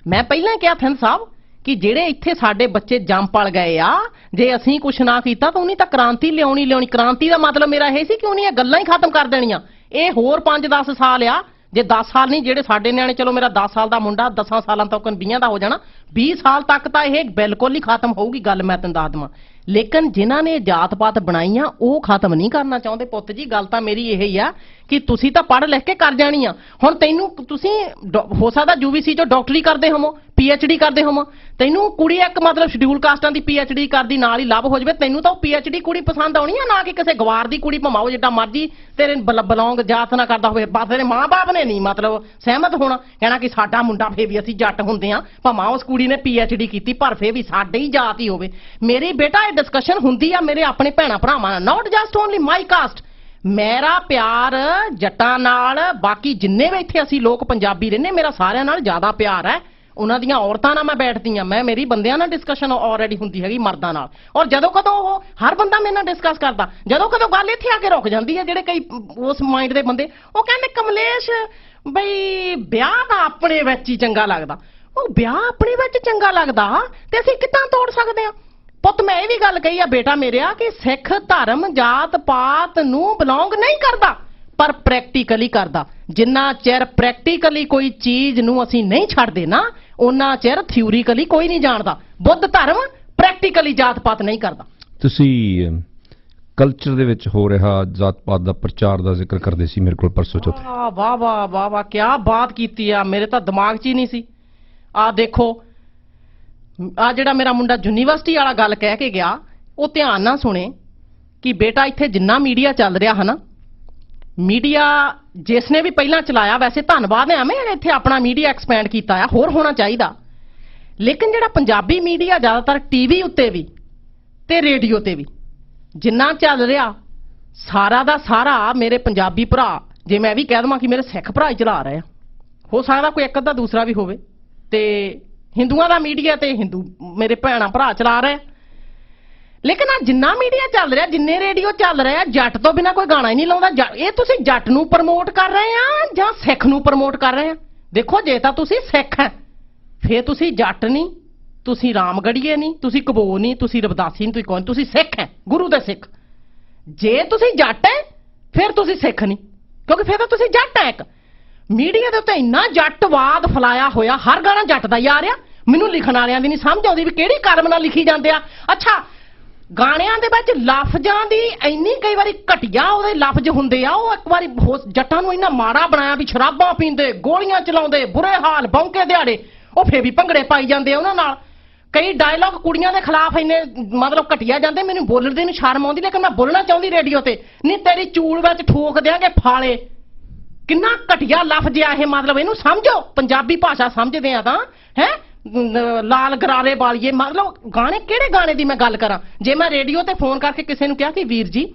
ਮੈਂ ਪਹਿਲਾਂ ਕਿਹਾ ਥਨ ਸਾਹਿਬ ਕਿ ਜਿਹੜੇ ਇੱਥੇ ਸਾਡੇ ਬੱਚੇ ਜੰਮ ਪਲ ਗਏ ਆ, ਜੇ ਅਸੀਂ ਕੁਛ ਨਾ ਕੀਤਾ ਤਾਂ ਉਹਨੇ ਤਾਂ ਕ੍ਰਾਂਤੀ ਲਿਆਉਣੀ। ਕ੍ਰਾਂਤੀ ਦਾ ਮਤਲਬ ਮੇਰਾ ਇਹ ਸੀ ਕਿ ਉਹਨੇ ਇਹ ਗੱਲਾਂ ਹੀ ਖਤਮ ਕਰ ਦੇਣੀਆਂ। ਇਹ ਹੋਰ 5-10 ਸਾਲ ਆ, ਜੇ 10 ਸਾਲ ਨਹੀਂ, ਜਿਹੜੇ ਸਾਡੇ ਨਿਆਣੇ, ਚਲੋ ਮੇਰਾ 10 ਸਾਲ ਦਾ ਮੁੰਡਾ 10 ਸਾਲਾਂ ਤੱਕ 20 ਦਾ ਹੋ ਜਾਣਾ, 20 ਸਾਲ ਤੱਕ ਤਾਂ ਇਹ ਬਿਲਕੁਲ ਹੀ ਖਤਮ ਹੋਊਗੀ ਗੱਲ। ਮੈਂ ਤੈਨੂੰ ਦੱਸ ਦੇਵਾਂ, ਲੇਕਿਨ ਜਿਨ੍ਹਾਂ ਨੇ ਜਾਤ-ਪਾਤ ਬਣਾਈਆਂ ਉਹ ਖਤਮ ਨਹੀਂ ਕਰਨਾ ਚਾਹੁੰਦੇ। ਪੁੱਤ ਜੀ ਗੱਲ ਤਾਂ ਮੇਰੀ ਇਹ ਹੀ ਆ ਕਿ ਤੁਸੀਂ ਤਾਂ ਪੜ੍ਹ ਲਿਖ ਕੇ ਕਰ ਜਾਣੀ ਆ। ਹੁਣ ਤੈਨੂੰ ਤੁਸੀਂ ਹੋ ਸਕਦਾ ਯੂਵੀਸੀ ਚੋਂ ਡਾਕਟਰੀ ਕਰਦੇ ਹੋਵੋ, ਪੀਐਚਡੀ ਕਰਦੇ ਹੋਵੋ, ਤੈਨੂੰ ਕੁੜੀ ਇੱਕ ਮਤਲਬ ਸ਼ਡਿਊਲ ਕਾਸਟਾਂ ਦੀ ਪੀਐਚਡੀ ਕਰਦੀ ਨਾਲ ਹੀ ਲੱਭ ਹੋ ਜਾਵੇ, ਤੈਨੂੰ ਤਾਂ ਉਹ ਪੀਐਚਡੀ ਕੁੜੀ ਪਸੰਦ ਆਉਣੀ ਆ, ਨਾ ਕਿ ਕਿਸੇ ਗਵਾਰ ਦੀ ਕੁੜੀ ਭਮਾਓ ਜਿੱਦਾਂ ਮਰਜੀ ਤੇਰੇ ਬਿਲੋਂਗ ਜਾਤ ਨਾ ਕਰਦਾ ਹੋਵੇ। ਬਸ ਤੇਰੇ ਮਾਂ-ਬਾਪ ਨੇ ਨਹੀਂ ਮਤਲਬ ਸਹਿਮਤ ਹੋਣਾ, ਕਹਿਣਾ ਕਿ ਸਾਡਾ ਮੁੰਡਾ ਫੇਰ ਵੀ ਅਸੀਂ ਜੱਟ ਹੁੰਦੇ ਆ, ਭਾਵੇਂ ਉਸ ਕੁੜੀ ਨੇ ਪੀਐਚਡੀ ਕੀਤੀ ਪਰ ਫੇਰ ਵੀ ਸਾਡੇ ਹੀ ਜਾਤ ਹੀ ਹੋਵੇ। ਮੇਰੀ ਬੇਟਾ ਇਹ ਡਿਸਕਸ਼ਨ ਹੁੰਦੀ ਆ ਮੇਰੇ ਆਪਣੇ ਭੈਣਾਂ ਭਰਾਵਾਂ ਨਾਲ, not just only my caste. ਮੇਰਾ ਪਿਆਰ ਜੱਟਾਂ ਨਾਲ, ਬਾਕੀ ਜਿੰਨੇ ਵੀ ਇੱਥੇ ਅਸੀਂ ਲੋਕ ਪੰਜਾਬੀ ਰਹਿੰਦੇ, ਮੇਰਾ ਸਾਰਿਆਂ ਨਾਲ ਜ਼ਿਆਦਾ ਪਿਆਰ ਹੈ। ਉਹਨਾਂ ਦੀਆਂ ਔਰਤਾਂ ਨਾਲ ਮੈਂ ਬੈਠਦੀ ਆ, ਮੈਂ ਮੇਰੀ ਬੰਦਿਆਂ ਨਾਲ ਡਿਸਕਸ਼ਨ ਆਲਰੇਡੀ ਹੁੰਦੀ ਹੈਗੀ ਮਰਦਾਂ ਨਾਲ, ਔਰ ਜਦੋਂ ਕਦੋਂ ਉਹ ਹਰ ਬੰਦਾ ਮੇਰੇ ਨਾਲ ਡਿਸਕਸ ਕਰਦਾ, ਜਦੋਂ ਕਦੋਂ ਗੱਲ ਇੱਥੇ ਆ ਕੇ ਰੁਕ ਜਾਂਦੀ ਹੈ। ਜਿਹੜੇ ਕਈ ਉਸ ਮਾਈਂਡ ਦੇ ਬੰਦੇ ਉਹ ਕਹਿੰਦੇ ਕਮਲੇਸ਼ ਬਈ ਵਿਆਹ ਤਾਂ ਆਪਣੇ ਵਿੱਚ ਹੀ ਚੰਗਾ ਲੱਗਦਾ। ਉਹ ਵਿਆਹ ਆਪਣੇ ਵਿੱਚ ਚੰਗਾ ਲੱਗਦਾ ਤੇ ਅਸੀਂ ਕਿੱਦਾਂ ਤੋੜ ਸਕਦੇ ਆ? ਪੁੱਤ ਮੈਂ ਇਹ ਵੀ ਗੱਲ ਕਹੀ ਆ ਬੇਟਾ ਮੇਰਿਆ ਕਿ ਸਿੱਖ ਧਰਮ ਜਾਤ ਪਾਤ ਨੂੰ ਬਿਲੋਂਗ ਨਹੀਂ ਕਰਦਾ ਪਰ ਪ੍ਰੈਕਟੀਕਲੀ ਕਰਦਾ। ਜਿੰਨਾ ਚਿਰ ਪ੍ਰੈਕਟੀਕਲੀ ਕੋਈ ਚੀਜ਼ ਨੂੰ ਅਸੀਂ ਨਹੀਂ ਛੱਡਦੇ ਨਾ, ਉਹਨਾਂ ਚਿਰ ਥਿਊਰੀਕਲੀ ਕੋਈ ਨਹੀਂ ਜਾਣਦਾ। ਬੁੱਧ ਧਰਮ ਪ੍ਰੈਕਟੀਕਲੀ ਜਾਤ ਪਾਤ ਨਹੀਂ ਕਰਦਾ।
ਤੁਸੀਂ ਕਲਚਰ ਦੇ ਵਿੱਚ ਹੋ ਰਿਹਾ ਜਾਤ ਪਾਤ ਦਾ ਪ੍ਰਚਾਰ ਦਾ ਜ਼ਿਕਰ ਕਰਦੇ ਸੀ ਮੇਰੇ ਕੋਲ ਪਰਸੋਂ ਚੌਥੇ।
ਵਾਹ ਵਾਹ ਵਾਹ ਵਾਹ ਵਾਹ ਕੀ ਬਾਤ ਕੀਤੀ ਆ, ਮੇਰੇ ਤਾਂ ਦਿਮਾਗ 'ਚ ਹੀ ਨਹੀਂ ਸੀ। ਆ ਦੇਖੋ ਆ ਜਿਹੜਾ ਮੇਰਾ ਮੁੰਡਾ ਯੂਨੀਵਰਸਿਟੀ ਵਾਲਾ ਗੱਲ ਕਹਿ ਕੇ ਗਿਆ, ਉਹ ਧਿਆਨ ਨਾਲ ਸੁਣੇ ਕਿ ਬੇਟਾ ਇੱਥੇ ਜਿੰਨਾ ਮੀਡੀਆ ਚੱਲ ਰਿਹਾ ਹੈ ਨਾ, ਮੀਡੀਆ ਜਿਸ ਨੇ ਵੀ ਪਹਿਲਾਂ ਚਲਾਇਆ ਵੈਸੇ ਧੰਨਵਾਦ ਹੈ, ਐਵੇਂ ਇੱਥੇ ਆਪਣਾ ਮੀਡੀਆ ਐਕਸਪੈਂਡ ਕੀਤਾ ਆ, ਹੋਰ ਹੋਣਾ ਚਾਹੀਦਾ। ਲੇਕਿਨ ਜਿਹੜਾ ਪੰਜਾਬੀ ਮੀਡੀਆ ਜ਼ਿਆਦਾਤਰ ਟੀਵੀ ਉੱਤੇ ਵੀ ਤੇ ਰੇਡੀਓ ਤੇ ਵੀ ਜਿੰਨਾ ਚੱਲ ਰਿਹਾ, ਸਾਰਾ ਦਾ ਸਾਰਾ ਮੇਰੇ ਪੰਜਾਬੀ ਭਰਾ, ਜੇ ਮੈਂ ਵੀ ਕਹਿ ਦਵਾਂ ਕਿ ਮੇਰੇ ਸਿੱਖ ਭਰਾ ਹੀ ਚਲਾ ਰਹੇ ਆ, ਹੋ ਸਕਦਾ ਕੋਈ ਇੱਕ ਅੱਧਾ ਦੂਸਰਾ ਵੀ ਹੋਵੇ, ਤੇ ਹਿੰਦੂਆਂ ਦਾ ਮੀਡੀਆ ਤੇ ਹਿੰਦੂ ਮੇਰੇ ਭੈਣਾਂ ਭਰਾ ਚਲਾ ਰਹੇ। ਲੇਕਿਨ ਆ ਜਿੰਨਾ ਮੀਡੀਆ ਚੱਲ ਰਿਹਾ, ਜਿੰਨੇ ਰੇਡੀਓ ਚੱਲ ਰਿਹਾ, ਜੱਟ ਤੋਂ ਬਿਨਾ ਕੋਈ ਗਾਣਾ ਹੀ ਨਹੀਂ ਲਾਉਂਦਾ। ਇਹ ਤੁਸੀਂ ਜੱਟ ਨੂੰ ਪ੍ਰਮੋਟ ਕਰ ਰਹੇ ਆ ਜਾਂ ਸਿੱਖ ਨੂੰ ਪ੍ਰਮੋਟ ਕਰ ਰਹੇ ਆ? ਦੇਖੋ ਜੇ ਤਾਂ ਤੁਸੀਂ ਸਿੱਖ ਹੈ ਫੇਰ ਤੁਸੀਂ ਜੱਟ ਨਹੀਂ, ਤੁਸੀਂ ਰਾਮਗੜੀਏ ਨਹੀਂ, ਤੁਸੀਂ ਕਬੋ ਨਹੀਂ, ਤੁਸੀਂ ਰਵਿਦਾਸੀ ਨਹੀਂ, ਤੁਸੀਂ ਕੌਣ? ਤੁਸੀਂ ਸਿੱਖ ਹੈ, ਗੁਰੂ ਦੇ ਸਿੱਖ। ਜੇ ਤੁਸੀਂ ਜੱਟ ਹੈ ਫਿਰ ਤੁਸੀਂ ਸਿੱਖ ਨਹੀਂ, ਕਿਉਂਕਿ ਫਿਰ ਤਾਂ ਤੁਸੀਂ ਜੱਟ ਹੈ। ਇੱਕ ਮੀਡੀਆ ਦੇ ਉੱਤੇ ਇੰਨਾ ਜੱਟਵਾਦ ਫਲਾਇਆ ਹੋਇਆ, ਹਰ ਗਾਣਾ ਜੱਟ ਦਾ ਹੀ ਆ ਰਿਹਾ। ਮੈਨੂੰ ਲਿਖਣ ਵਾਲਿਆਂ ਦੀ ਨਹੀਂ ਸਮਝ ਆਉਂਦੀ ਵੀ ਕਿਹੜੀ ਕਰਮ ਨਾਲ ਲਿਖੀ ਜਾਂਦੇ ਆ। ਅੱਛਾ ਗਾਣਿਆਂ ਦੇ ਵਿੱਚ ਲਫ਼ਜ਼ਾਂ ਦੀ ਇੰਨੀ ਕਈ ਵਾਰੀ ਘਟੀਆ ਉਹਦੇ ਲਫ਼ਜ਼ ਹੁੰਦੇ ਆ। ਉਹ ਇੱਕ ਵਾਰੀ ਜੱਟਾਂ ਨੂੰ ਇੰਨਾ ਮਾੜਾ ਬਣਾਇਆ ਵੀ ਸ਼ਰਾਬਾਂ ਪੀਂਦੇ, ਗੋਲੀਆਂ ਚਲਾਉਂਦੇ, ਬੁਰੇ ਹਾਲ, ਬੌਂਕੇ ਦਿਹਾੜੇ, ਉਹ ਫੇਰ ਵੀ ਭੰਗੜੇ ਪਾਈ ਜਾਂਦੇ ਆ ਉਹਨਾਂ ਨਾਲ। ਕਈ ਡਾਇਲੌਗ ਕੁੜੀਆਂ ਦੇ ਖਿਲਾਫ ਇੰਨੇ ਮਤਲਬ ਘਟੀਆ ਜਾਂਦੇ, ਮੈਨੂੰ ਬੋਲਣ ਦੀ ਨੂੰ ਸ਼ਰਮ ਆਉਂਦੀ, ਲੇਕਿਨ ਮੈਂ ਬੋਲਣਾ ਚਾਹੁੰਦੀ ਰੇਡੀਓ ਤੇ। ਨਹੀਂ ਤੇਰੀ ਚੂਲ ਵਿੱਚ ਠੋਕ ਦਿਆਂਗੇ ਫਾਲੇ। ਕਿੰਨਾ ਘਟੀਆ ਲਫ਼ਜ਼ ਆ ਇਹ, ਮਤਲਬ ਇਹਨੂੰ ਸਮਝੋ, ਪੰਜਾਬੀ ਭਾਸ਼ਾ ਸਮਝਦੇ ਆ ਤਾਂ ਹੈ। ਲਾਲ ਗਰਾਰੇ ਵਾਲੀਏ, ਮਤਲਬ ਗਾਣੇ ਕਿਹੜੇ ਗਾਣੇ ਦੀ ਮੈਂ ਗੱਲ ਕਰਾਂ? ਜੇ ਮੈਂ ਰੇਡੀਓ ਤੇ ਫੋਨ ਕਰਕੇ ਕਿਸੇ ਨੂੰ ਕਿਹਾ ਕਿ ਵੀਰ ਜੀ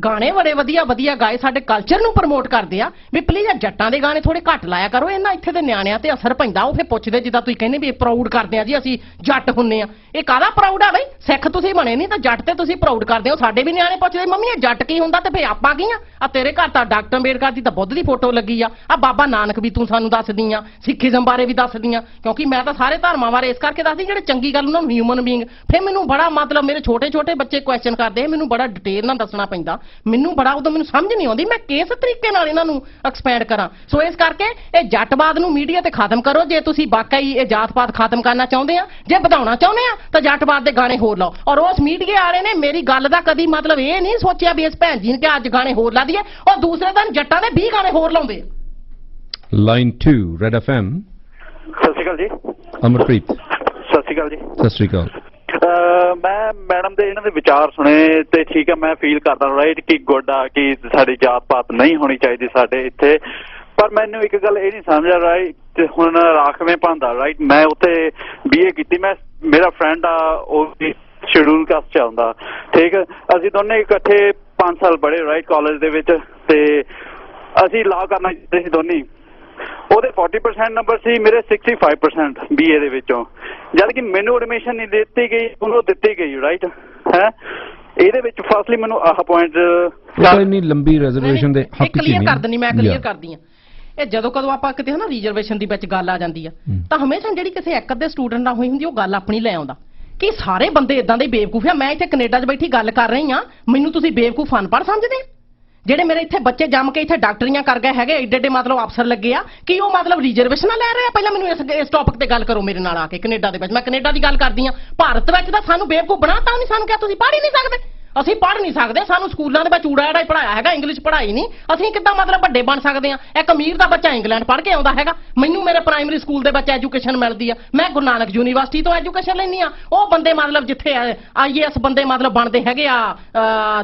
ਗਾਣੇ ਬੜੇ ਵਧੀਆ ਵਧੀਆ ਗਾਏ, ਸਾਡੇ ਕਲਚਰ ਨੂੰ ਪ੍ਰਮੋਟ ਕਰਦੇ ਆ, ਵੀ ਪਲੀਜ਼ ਜੱਟਾਂ ਦੇ ਗਾਣੇ ਥੋੜੇ ਘੱਟ ਲਾਇਆ ਕਰੋ, ਇਹਨਾਂ ਇੱਥੇ ਦੇ ਨਿਆਣਿਆਂ ਤੇ ਅਸਰ ਪੈਂਦਾ। ਉਹ ਫਿਰ ਪੁੱਛਦੇ ਜਿੱਦਾਂ ਤੁਸੀਂ ਕਹਿੰਦੇ ਵੀ ਪ੍ਰਾਊਡ ਕਰਦੇ ਆ ਜੀ ਅਸੀਂ ਜੱਟ ਹੁੰਨੇ ਆ। ਇਹ ਕਾਹਦਾ ਪ੍ਰਾਊਡ ਆ ਬਈ? ਸਿੱਖ ਤੁਸੀਂ ਬਣੇ ਨਹੀਂ ਤਾਂ ਜੱਟ ਤੇ ਤੁਸੀਂ ਪ੍ਰਾਊਡ ਕਰਦੇ ਹੋ। ਸਾਡੇ ਵੀ ਨਿਆਣੇ ਪੁੱਛਦੇ ਮੰਮੀ ਇਹ ਜੱਟ ਕੀ ਹੁੰਦਾ, ਤੇ ਫਿਰ ਆਪਾਂ ਕੀ ਆ? ਤੇਰੇ ਘਰ ਤਾਂ ਡਾਕਟਰ ਅੰਬੇਡਕਰ ਦੀ ਤਾਂ ਬੁੱਧ ਦੀ ਫੋਟੋ ਲੱਗੀ ਆ, ਬਾਬਾ ਨਾਨਕ ਵੀ ਤੂੰ ਸਾਨੂੰ ਦੱਸਦੀ ਆ, ਸਿੱਖੀਜ਼ਮ ਬਾਰੇ ਵੀ ਦੱਸਦੀ ਆ, ਕਿਉਂਕਿ ਮੈਂ ਤਾਂ ਸਾਰੇ ਧਰਮਾਂ ਬਾਰੇ ਇਸ ਕਰਕੇ ਦੱਸਦੀ ਜਿਹੜੇ ਚੰਗੀ ਗੱਲ ਉਹਨਾਂ ਨੂੰ ਹਿਊਮਨ ਬੀਇੰਗ। ਫਿਰ ਮੈਨੂੰ ਬੜਾ ਮਤਲਬ ਮੇਰੇ ਛੋਟੇ ਛੋਟੇ ਬੱਚੇ ਕੁਐਸਚਨ ਕਰਦੇ, ਮੈਨੂੰ ਬੜਾ ਡਿਟੇਲ ਨਾਲ ਦੱਸਣਾ ਪੈਂਦਾ, ਮੈਨੂੰ ਬੜਾ ਉਦੋਂ ਮੈਨੂੰ ਸਮਝ ਨਹੀਂ ਆਉਂਦੀ ਮੈਂ ਕਿਸ ਤਰੀਕੇ ਨਾਲ ਇਹਨਾਂ ਨੂੰ ਐਕਸਪੈਂਡ ਕਰਾਂ। ਸੋ ਇਸ ਕਰਕੇ ਇਹ ਜੱਟਵਾਦ ਨੂੰ ਮੀਡੀਆ ਤੇ ਖਤਮ ਕਰੋ ਜੇ ਤੁਸੀਂ ਵਾਕਈ ਇਹ ਜਾਤ-ਪਾਤ ਖਤਮ ਕਰਨਾ ਚਾਹੁੰਦੇ ਆ। ਜੇ ਵਧਾਉਣਾ ਚਾਹੁੰਦੇ ਆ ਤਾਂ ਜੱਟਵਾਦ ਦੇ ਗਾਣੇ ਹੋਰ ਲਾਓ। ਔਰ ਉਸ ਮੀਡੀਆ ਵਾਲੇ ਨੇ ਮੇਰੀ ਗੱਲ ਦਾ ਕਦੀ ਮਤਲਬ ਇਹ ਨਹੀਂ ਸੋਚਿਆ ਵੀ ਇਸ ਭੈਣ ਜੀ ਨੇ ਕਿ ਅੱਜ ਗਾਣੇ ਹੋਰ ਲਾ ਦਈਏ, ਔਰ ਦੂਸਰੇ ਦਿਨ ਜੱਟਾਂ ਦੇ 20 ਗਾਣੇ ਹੋਰ ਲਾਉਂਦੇ ਆ।
Line 2 red FM.
ਸਤਿ ਸ਼੍ਰੀ ਅਕਾਲ ਜੀ।
ਅਮਰਪ੍ਰੀਤ
ਸਤਿ ਸ਼੍ਰੀ ਅਕਾਲ ਜੀ।
ਸਤਿ ਸ਼੍ਰੀ ਅਕਾਲ।
ਮੈਂ ਮੈਡਮ ਦੇ ਇਹਨਾਂ ਦੇ ਵਿਚਾਰ ਸੁਣੇ ਤੇ ਠੀਕ ਹੈ, ਮੈਂ ਫੀਲ ਕਰਦਾ ਰਾਈਟ ਕਿ ਗੁੱਡ ਆ ਕਿ ਸਾਡੀ ਜਾਤ ਪਾਤ ਨਹੀਂ ਹੋਣੀ ਚਾਹੀਦੀ ਸਾਡੇ ਇੱਥੇ। ਪਰ ਮੈਨੂੰ ਇੱਕ ਗੱਲ ਇਹ ਨਹੀਂ ਸਮਝ ਆ ਰਾਈਟ, ਹੁਣ ਰਾਖਵੇਂ ਭਾਂਦਾ ਰਾਈਟ, ਮੈਂ ਉੱਥੇ BA ਕੀਤੀ, ਮੈਂ ਮੇਰਾ ਫਰੈਂਡ ਆ ਉਹ ਸ਼ਡਿਊਲ ਕਾਸਟ ਚ ਆਉਂਦਾ, ਠੀਕ। ਅਸੀਂ ਦੋਨੇ ਇਕੱਠੇ 5 ਸਾਲ ਪੜ੍ਹੇ ਰਾਈਟ ਕਾਲਜ ਦੇ ਵਿੱਚ, ਤੇ ਅਸੀਂ ਲਾਅ ਕਰਨਾ ਚਾਹੁੰਦੇ ਸੀ ਦੋਨੇ। ਉਹਦੇ 40% ਨੰਬਰ ਸੀ, ਮੇਰੇ 65% BA ਦੇ ਵਿੱਚੋਂ, ਜਦ ਕਿ ਮੈਨੂੰ ਐਡਮਿਸ਼ਨ ਨਹੀਂ ਦਿੱਤੀ ਗਈ, ਉਹਨੂੰ ਦਿੱਤੀ ਗਈ ਰਾਈਟ ਹੈ। ਇਹਦੇ ਵਿੱਚ ਫਸਟਲੀ ਮੈਨੂੰ ਆਹ ਪੁਆਇੰਟ
ਇੰਨੀ ਲੰਬੀ ਰਿਜ਼ਰਵੇਸ਼ਨ ਦੇ ਹੱਕ ਚ
ਕਲੀਅਰ ਕਰ ਦਿੰਦੀ, ਮੈਂ ਕਲੀਅਰ ਕਰਦੀ ਆ। ਇਹ ਜਦੋਂ ਕਦੋਂ ਆਪਾਂ ਕਿਤੇ ਹਨਾ ਰਿਜ਼ਰਵੇਸ਼ਨ ਦੀ ਵਿੱਚ ਗੱਲ ਆ ਜਾਂਦੀ ਆ ਤਾਂ ਹਮੇਸ਼ਾ ਜਿਹੜੀ ਕਿਸੇ ਇੱਕ ਅੱਧੇ ਸਟੂਡੈਂਟ ਨਾਲ ਹੋਈ ਹੁੰਦੀ ਉਹ ਗੱਲ ਆਪਣੀ ਲੈ ਆਉਂਦਾ ਕਿ ਸਾਰੇ ਬੰਦੇ ਇਦਾਂ ਦੇ ਬੇਵਕੂਫ ਆ। ਮੈਂ ਇੱਥੇ ਕੈਨੇਡਾ 'ਚ ਬੈਠੀ ਗੱਲ ਕਰ ਰਹੀ ਆ, ਮੈਨੂੰ ਤੁਸੀਂ ਬੇਵਕੂਫ ਅਨਪੜ੍ਹ ਸਮਝਦੇ? ਜਿਹੜੇ ਮੇਰੇ ਇੱਥੇ ਬੱਚੇ ਜੰਮ ਕੇ ਇੱਥੇ ਡਾਕਟਰੀਆਂ ਕਰ ਗਏ ਹੈਗੇ, ਏਡੇ ਏਡੇ ਮਤਲਬ ਅਫਸਰ ਲੱਗੇ ਆ, ਕੀ ਉਹ ਮਤਲਬ ਰਿਜ਼ਰਵੇਸ਼ਨਾਂ ਲੈ ਰਹੇ ਆ? ਪਹਿਲਾਂ ਮੈਨੂੰ ਇਸ ਟੌਪਿਕ ਤੇ ਗੱਲ ਕਰੋ ਮੇਰੇ ਨਾਲ ਆ ਕੇ। ਕੈਨੇਡਾ ਦੇ ਵਿੱਚ, ਮੈਂ ਕੈਨੇਡਾ ਦੀ ਗੱਲ ਕਰਦੀ ਆ, ਭਾਰਤ ਵਿੱਚ ਤਾਂ ਸਾਨੂੰ ਬੇਵਕੂਫ ਬਣਾਤਾ ਨਹੀਂ, ਸਾਨੂੰ ਕਿਹਾ ਤੁਸੀਂ ਪੜ੍ਹ ਹੀ ਨਹੀਂ ਸਕਦੇ, ਅਸੀਂ ਪੜ੍ਹ ਨਹੀਂ ਸਕਦੇ, ਸਾਨੂੰ ਸਕੂਲਾਂ ਦੇ ਵਿੱਚ ਊੜਾ ਐੜਾ ਹੀ ਪੜਾਇਆ ਹੈਗਾ, ਇੰਗਲਿਸ਼ ਪੜ੍ਹਾਈ ਨਹੀਂ, ਅਸੀਂ ਕਿੱਦਾਂ ਮਤਲਬ ਵੱਡੇ ਬਣ ਸਕਦੇ ਆ? ਇੱਕ ਅਮੀਰ ਦਾ ਬੱਚਾ ਇੰਗਲੈਂਡ ਪੜ੍ਹ ਕੇ ਆਉਂਦਾ ਹੈਗਾ, ਮੈਨੂੰ ਮੇਰੇ ਪ੍ਰਾਇਮਰੀ ਸਕੂਲ ਦੇ ਵਿੱਚ ਐਜੂਕੇਸ਼ਨ ਮਿਲਦੀ ਆ, ਮੈਂ ਗੁਰੂ ਨਾਨਕ ਯੂਨੀਵਰਸਿਟੀ ਤੋਂ ਐਜੂਕੇਸ਼ਨ ਲੈਂਦੀ ਆ। ਉਹ ਬੰਦੇ ਮਤਲਬ ਜਿੱਥੇ IAS ਬੰਦੇ ਮਤਲਬ ਬਣਦੇ ਹੈਗੇ ਆ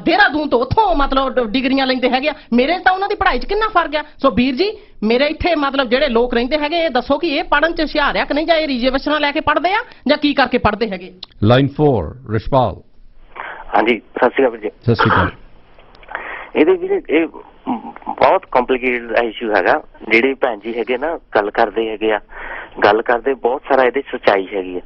ਦੇਹਰਾਦੂਨ ਤੋਂ, ਉੱਥੋਂ ਮਤਲਬ ਡਿਗਰੀਆਂ ਲੈਂਦੇ ਹੈਗੇ ਆ, ਮੇਰੇ ਤਾਂ ਉਹਨਾਂ ਦੀ ਪੜ੍ਹਾਈ 'ਚ ਕਿੰਨਾ ਫਰਕ ਆ? ਸੋ ਵੀਰ ਜੀ, ਮੇਰੇ ਇੱਥੇ ਮਤਲਬ ਜਿਹੜੇ ਲੋਕ ਰਹਿੰਦੇ ਹੈਗੇ, ਇਹ ਦੱਸੋ ਕਿ ਇਹ ਪੜ੍ਹਨ 'ਚ ਹੁਸ਼ਿਆਰ ਆ ਕਿ ਨਹੀਂ, ਜਾਂ ਇਹ ਰਿਜ਼ਰਵੇਸ਼ਨਾਂ ਲੈ ਕੇ ਪੜ੍ਹਦੇ ਆ, ਜਾਂ ਕੀ ਕਰਕੇ ਪੜ੍ਹਦੇ ਹੈਗੇ?
ਲਾਈਨ 4 ਰਿਸ਼ਪਾਲ।
ਹਾਂਜੀ, ਸਤਿ ਸ਼੍ਰੀ ਅਕਾਲ ਜੀ।
ਸਤਿ ਸ਼੍ਰੀ ਅਕਾਲ।
ਇਹਦੇ ਵੀਰੇ ਇਹ ਬਹੁਤ ਕੰਪਲਿਕੇਟਡ ਇਸ਼ੂ ਹੈਗਾ। ਜਿਹੜੇ ਭੈਣ ਜੀ ਹੈਗੇ ਨਾ ਗੱਲ ਕਰਦੇ ਹੈਗੇ ਆ, ਗੱਲ ਕਰਦੇ ਬਹੁਤ ਸਾਰਾ ਇਹਦੇ ਸੱਚਾਈ ਹੈਗੀ ਆ।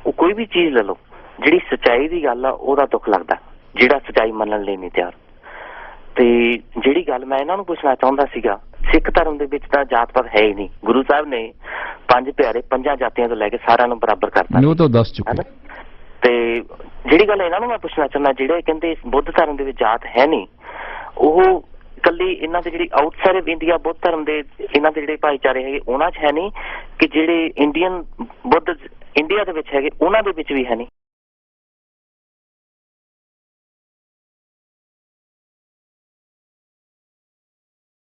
ਉਹ ਕੋਈ ਵੀ ਚੀਜ਼ ਲੈ ਲਓ, ਜਿਹੜੀ ਸੱਚਾਈ ਦੀ ਗੱਲ ਆ ਉਹਦਾ ਦੁੱਖ ਲੱਗਦਾ, ਜਿਹੜਾ ਸੱਚਾਈ ਮੰਨਣ ਲਈ ਨਹੀਂ ਤਿਆਰ। ਤੇ ਜਿਹੜੀ ਗੱਲ ਮੈਂ ਇਹਨਾਂ ਨੂੰ ਪੁੱਛਣਾ ਚਾਹੁੰਦਾ ਸੀਗਾ, ਸਿੱਖ ਧਰਮ ਦੇ ਵਿੱਚ ਤਾਂ ਜਾਤ ਪਾਤ ਹੈ ਹੀ ਨਹੀਂ। ਗੁਰੂ ਸਾਹਿਬ ਨੇ 5 ਪਿਆਰੇ 5 ਜਾਤੀਆਂ ਤੋਂ ਲੈ ਕੇ ਸਾਰਿਆਂ ਨੂੰ ਬਰਾਬਰ ਕਰਤਾ।
ਉਹ ਤਾਂ ਦੱਸ ਚੁੱਕੇ।
ਤੇ ਜਿਹੜੀ ਗੱਲ ਇਹਨਾਂ ਨੂੰ ਮੈਂ ਪੁੱਛਣਾ ਚਾਹੁੰਦਾ, ਜਿਹੜੇ ਕਹਿੰਦੇ ਬੁੱਧ ਧਰਮ ਦੇ ਵਿੱਚ ਜਾਤ ਹੈ ਨਹੀਂ, ਉਹ ਇਕੱਲੀ ਇਹਨਾਂ ਦੇ ਜਿਹੜੀ ਆਊਟਸਾਈਡ ਆਫ ਇੰਡੀਆ ਬੁੱਧ ਧਰਮ ਦੇ ਇਹਨਾਂ ਦੇ ਜਿਹੜੇ ਭਾਈਚਾਰੇ ਹੈਗੇ ਉਹਨਾਂ 'ਚ ਹੈ ਨਹੀਂ, ਕਿ ਜਿਹੜੇ ਇੰਡੀਅਨ ਬੁੱਧ ਇੰਡੀਆ ਦੇ ਵਿੱਚ ਹੈਗੇ ਉਹਨਾਂ ਦੇ ਵਿੱਚ ਵੀ ਹੈ ਨਹੀਂ।